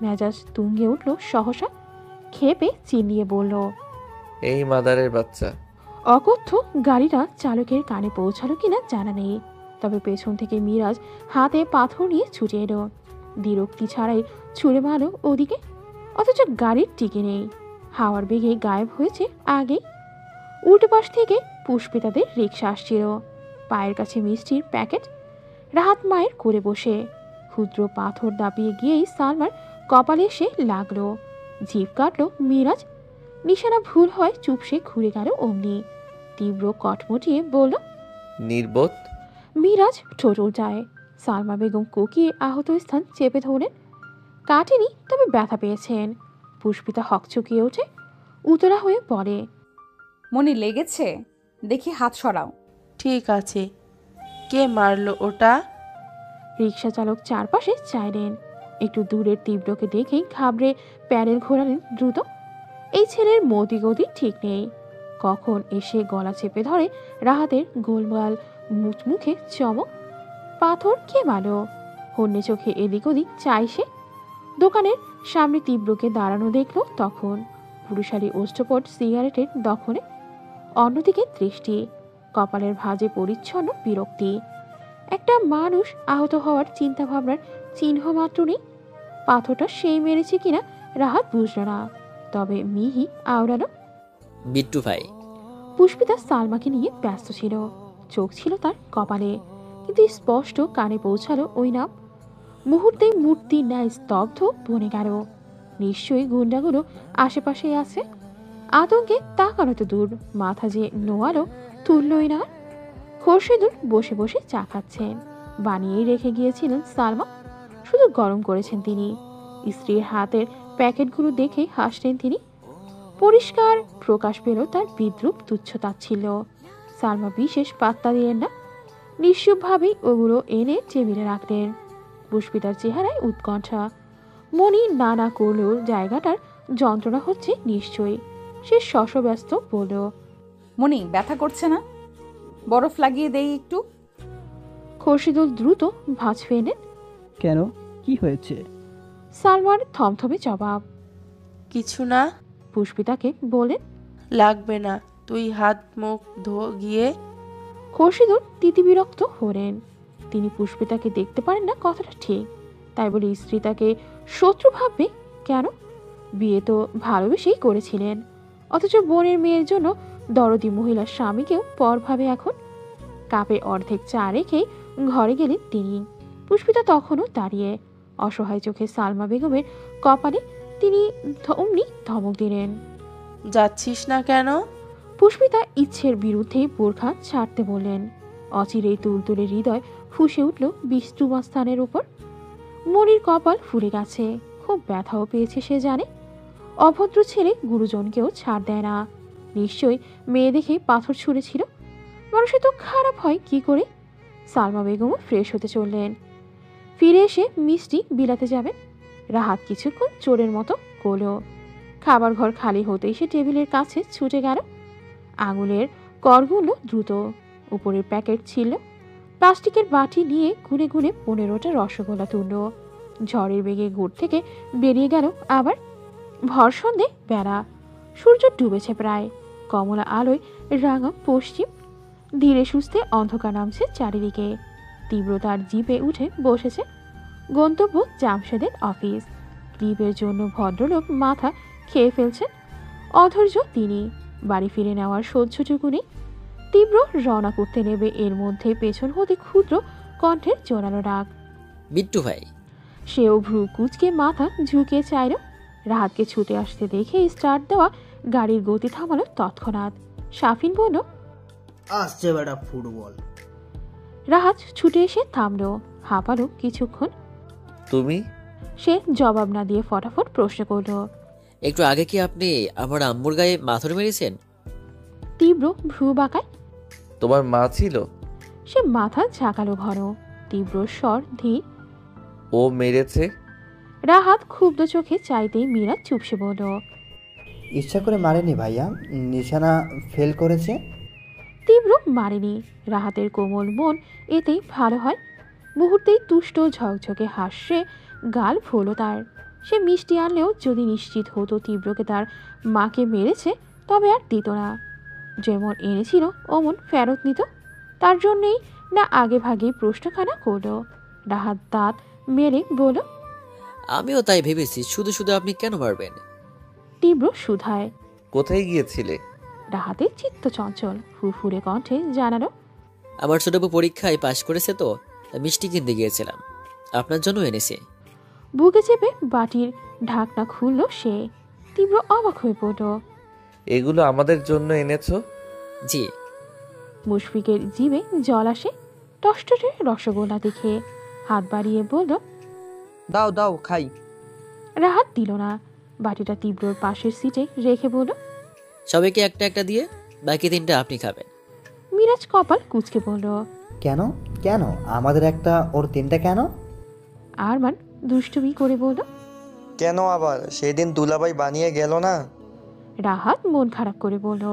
মেজাজ তুঙ্গে উঠল সহসা। খেপে চিল্লিয়ে বলল, এই মাদারের বাচ্চা। অকথ্য গাড়িটা চালকের কানে পৌঁছালো কিনা জানা নেই, তবে পেছন থেকে মিরাজ হাতে পাথর নিয়ে ছুটে এলো। বিরক্তি ছাড়াই ছুঁড়ে মারল ওদিকে, অথচ গাড়ির টিকে নেই। হাওয়ার বেগে গায়েব হয়েছে আগেই। উল্টো পাশ থেকে পুষ্পিতাদের রিক্সা আসছিল। পায়ের কাছে মিষ্টির প্যাকেট। রাহাত মায়ের করে বসে ক্ষুদ্র পাথর দাপিয়ে গিয়েই সালমার কপালে এসে লাগলো। জিভ কাটলো মিরাজ। নিশানা ভুল হয় চুপসে ঘুরে গেল অমনি। তীব্র কটমটিয়ে বলল, নির্বোধ। মিরাজ ঠোঁট যায়। সালমা বেগম কোকিয়ে আহত স্থান চেপে ধরলেন। কাটেনি, তবে ব্যথা পেয়েছেন। পুষ্পিতা হকচকিয়ে ওঠে, উতলা হয়ে পড়ে, মনি লেগেছে? দেখি হাত সরাও। ঠিক আছে, কে মারলো ওটা? রিক্সা চালক চারপাশে চাইলেন। একটু দূরের তীব্রকে দেখেই ঘাবড়ে প্যাডেল ঘোরালেন দ্রুত। এই ছেলের মতিগতি ঠিক নেই। কখন এসে গলা চেপে ধরে রাহাতের গোলমাল মুখে চমক। পাথর কে মারলো? হন্যে চোখে এদিক ওদিক চাই সে। দোকানের সামনে তীব্রকে দাঁড়ানো দেখল তখন। পুরুষালী ওষ্ঠপট সিগারেটের দখলে, অন্যদিকে দৃষ্টি। কপালের ভাঁজে পরিচ্ছন্ন বিরক্তি। একটা মানুষ আহত হওয়ার চিন্তা ভাবনার চিহ্ন মাত্র নেই। পাথরটা সেই মেরেছে কিনা রাহাত বুঝল না, তবে মিহি আওড়ালো, বিট্টু ভাই। পুষ্পিতা সালমাকে নিয়ে ব্যস্ত ছিল। চোখ ছিল তার কপালে, কিন্তু স্পষ্ট কানে পৌঁছালো ওই নাম। মুহূর্তে মূর্তি ন্যায় স্তব্ধ বনে গেল। নিশ্চয়ই গুন্ডাগুলো আশেপাশে আছে। আতঙ্কে তাকানো তো দূর, মাথা যে নোয়ালো তুললই না। খোরশেদুল বসে বসে চা খাচ্ছেন। বানিয়েই রেখে গিয়েছিলেন সালমা, শুধু গরম করেছেন তিনি। স্ত্রীর হাতের প্যাকেটগুলো দেখে হাসলেন তিনি। পরিষ্কার প্রকাশ পেল তার বিদ্রুপ তুচ্ছতাচ্ছিল্য। সালমা বিশেষ পাত্তা দিলেন না, নিশ্চুপভাবেই ওগুলো এনে টেবিলে রাখলেন। পুষ্পিতার চেহারায় উৎকণ্ঠা। মনি নানা করলেও জায়গাটার যন্ত্রণা হচ্ছে নিশ্চয়ই। সে শশব্যস্ত বলল, মনি ব্যথা করছে না? বরফ লাগিয়ে দেই একটু। খোরশেদুল দ্রুত ভাঁজ ফেলেন। কেন, কি হয়েছে? সালমার থমথমে জবাব, কিছু না। পুষ্পিতাকে বলেন, লাগবে না, তুই হাত মুখ ধো গিয়ে। খোরশেদুল তিতিবিরক্ত হলেন। তিনি পুষ্পিতাকে দেখতে পারেন না কথাটা ঠিক, তাই বলে স্ত্রী তাকে শত্রু ভাববে কেন? বিয়ে তো ভালোবেসেই করেছিলেন, অথচ বোনের মেয়ের জন্য দরদি মহিলার স্বামীকেও পর ভাবে এখন। কাপে অর্ধেক চা রেখে ঘরে গেলেন তিনি। পুষ্পিতা তখনও দাঁড়িয়ে অসহায় চোখে সালমা বেগমের কপালে। তিনি অমনি ধমক দিলেন, যাচ্ছিস না কেন? পুষ্পিতা ইচ্ছের বিরুদ্ধে বোরখা ছাড়তে বললেন। অচিরেই তুলতুলে হৃদয় ফুঁসে উঠল বিস্তুমা স্থানের উপর। মনির কপাল ফুলে গেছে, খুব ব্যথাও পেয়েছে সে জানে। অভদ্র ছেলে গুরুজনকেও ছাড় দেয় না। নিশ্চয়ই মেয়ে দেখে পাথর ছুঁড়েছিল। মানুষে তো খারাপ হয় কি করে? সালমা বেগমও ফ্রেশ হতে চললেন। ফিরে এসে মিষ্টি বিলাতে যাবেন। রাহাত কিছুক্ষণ চোরের মতো করল। খাবার ঘর খালি হতেই সে টেবিলের কাছে ছুটে গেল। আঙুলের করগুলো দ্রুত। উপরের প্যাকেট ছিল। প্লাস্টিকের বাটি নিয়ে গুনে গুনে 15টা রসগোল্লা তুলল। ঝড়ের বেগে গুড় থেকে বেরিয়ে গেল আবার। ভর সন্ধে বেলা, সূর্য ডুবেছে প্রায়। কমলা আলোয় রাঙা পশ্চিম। ধীরে সুস্থে অন্ধকার নামছে চারিদিকে। তীব্রতার জিপে উঠে বসেছে। গন্তব্য জামশেদের অফিস। ক্লিপের জন্য ভদ্রলোক মাথা খেয়ে ফেলছেন। অধৈর্য তিনি, বাড়ি ফিরে নেওয়ার সহ্যটুকু নেই। তীব্র রওনা করতে নেবে, এর মধ্যে পেছন হতে ক্ষুদ্র কণ্ঠের জোরালো ডাক, বিট্টু ভাই। সেও ভ্রু কুচকে মাথা ঝুঁকিয়ে চাইল। রাহাতকে ছুটে আসতে দেখে স্টার্ট দেওয়া গাড়ির গতি থামালো তৎক্ষণাৎ। শাফিন বলল, আসছে বেটা ফুটবল। রাহাত ছুটে এসে থামলো, হাঁপালো কিছুক্ষণ। তুমি? সে জবাব না দিয়ে ফটাফট প্রশ্ন করল, একটু আগে কি আপনি আমার আম্মুর গায়ে মাথর মেরেছেন? তীব্র ভ্রু বাঁকায়। তোমার মা ছিল? সে মাথা ঝাঁকালো ঘন। তীব্র স্বর ধীর, ও মেরেছে। রাহাত ক্ষুব্ধ চোখে চাইতেই মীরা চুপসে বলল, ইচ্ছা করে মারেনি ভাইয়া, নিশানা ফেল করেছে। তীব্র মারেনি। রাহাতের কোমল মন এতেই ভালো হয়। মুহূর্তেই তুষ্ট ঝকঝকে হাসে গাল ফুল তার। সে মিষ্টি আনলেও যদি নিশ্চিত হতো তীব্রকে তার মাকে মেরেছে, তবে আর দিত না। যেমন এনেছিল অমন ফেরত নিত। তার জন্যেই না আগে ভাগে প্রশ্নখানা করল। রাহাত দাঁত মেলে বলল, আমিও তাই ভেবেছি, শুধু শুধু আপনি কেন মারবেন? তীব্র শুধায়, কোথায় গিয়েছিলে? রাহাতের চিত্ত চঞ্চল ফুরফুরে কণ্ঠে জানালো, আমার ছোট বউ পরীক্ষায় পাশ করেছে তো, তাই মিষ্টি কিনতে গিয়েছিলাম। আপনার জন্য এনেছি। বুকে চেপে বাটির ঢাকনা খুলল সে। তীব্র অবাক হয়ে পড়ল। এগুলো আমাদের জন্য এনেছো? জি। মুশফিকের জিভে জল আসে টস্টরে রসগোল্লা দেখে। হাত বাড়িয়ে বলল, দাও দাও খাই। রাহাত দিল না। বাটিটা তীব্রর পাশের সিটে রেখে বলল, সবাইকে একটা একটা দিয়ে বাকি 3টা আপনি খাবেন। মিরাজ কপাল কুঁচকে বলল, কেন কেন আমাদের একটা ওর 3টা কেন? আরমান দুষ্টুমি করে বলল, কেন আবার? সেদিন দুলাভাই বানিয়ে গেল না? রাহাত মন খারাপ করে বলল,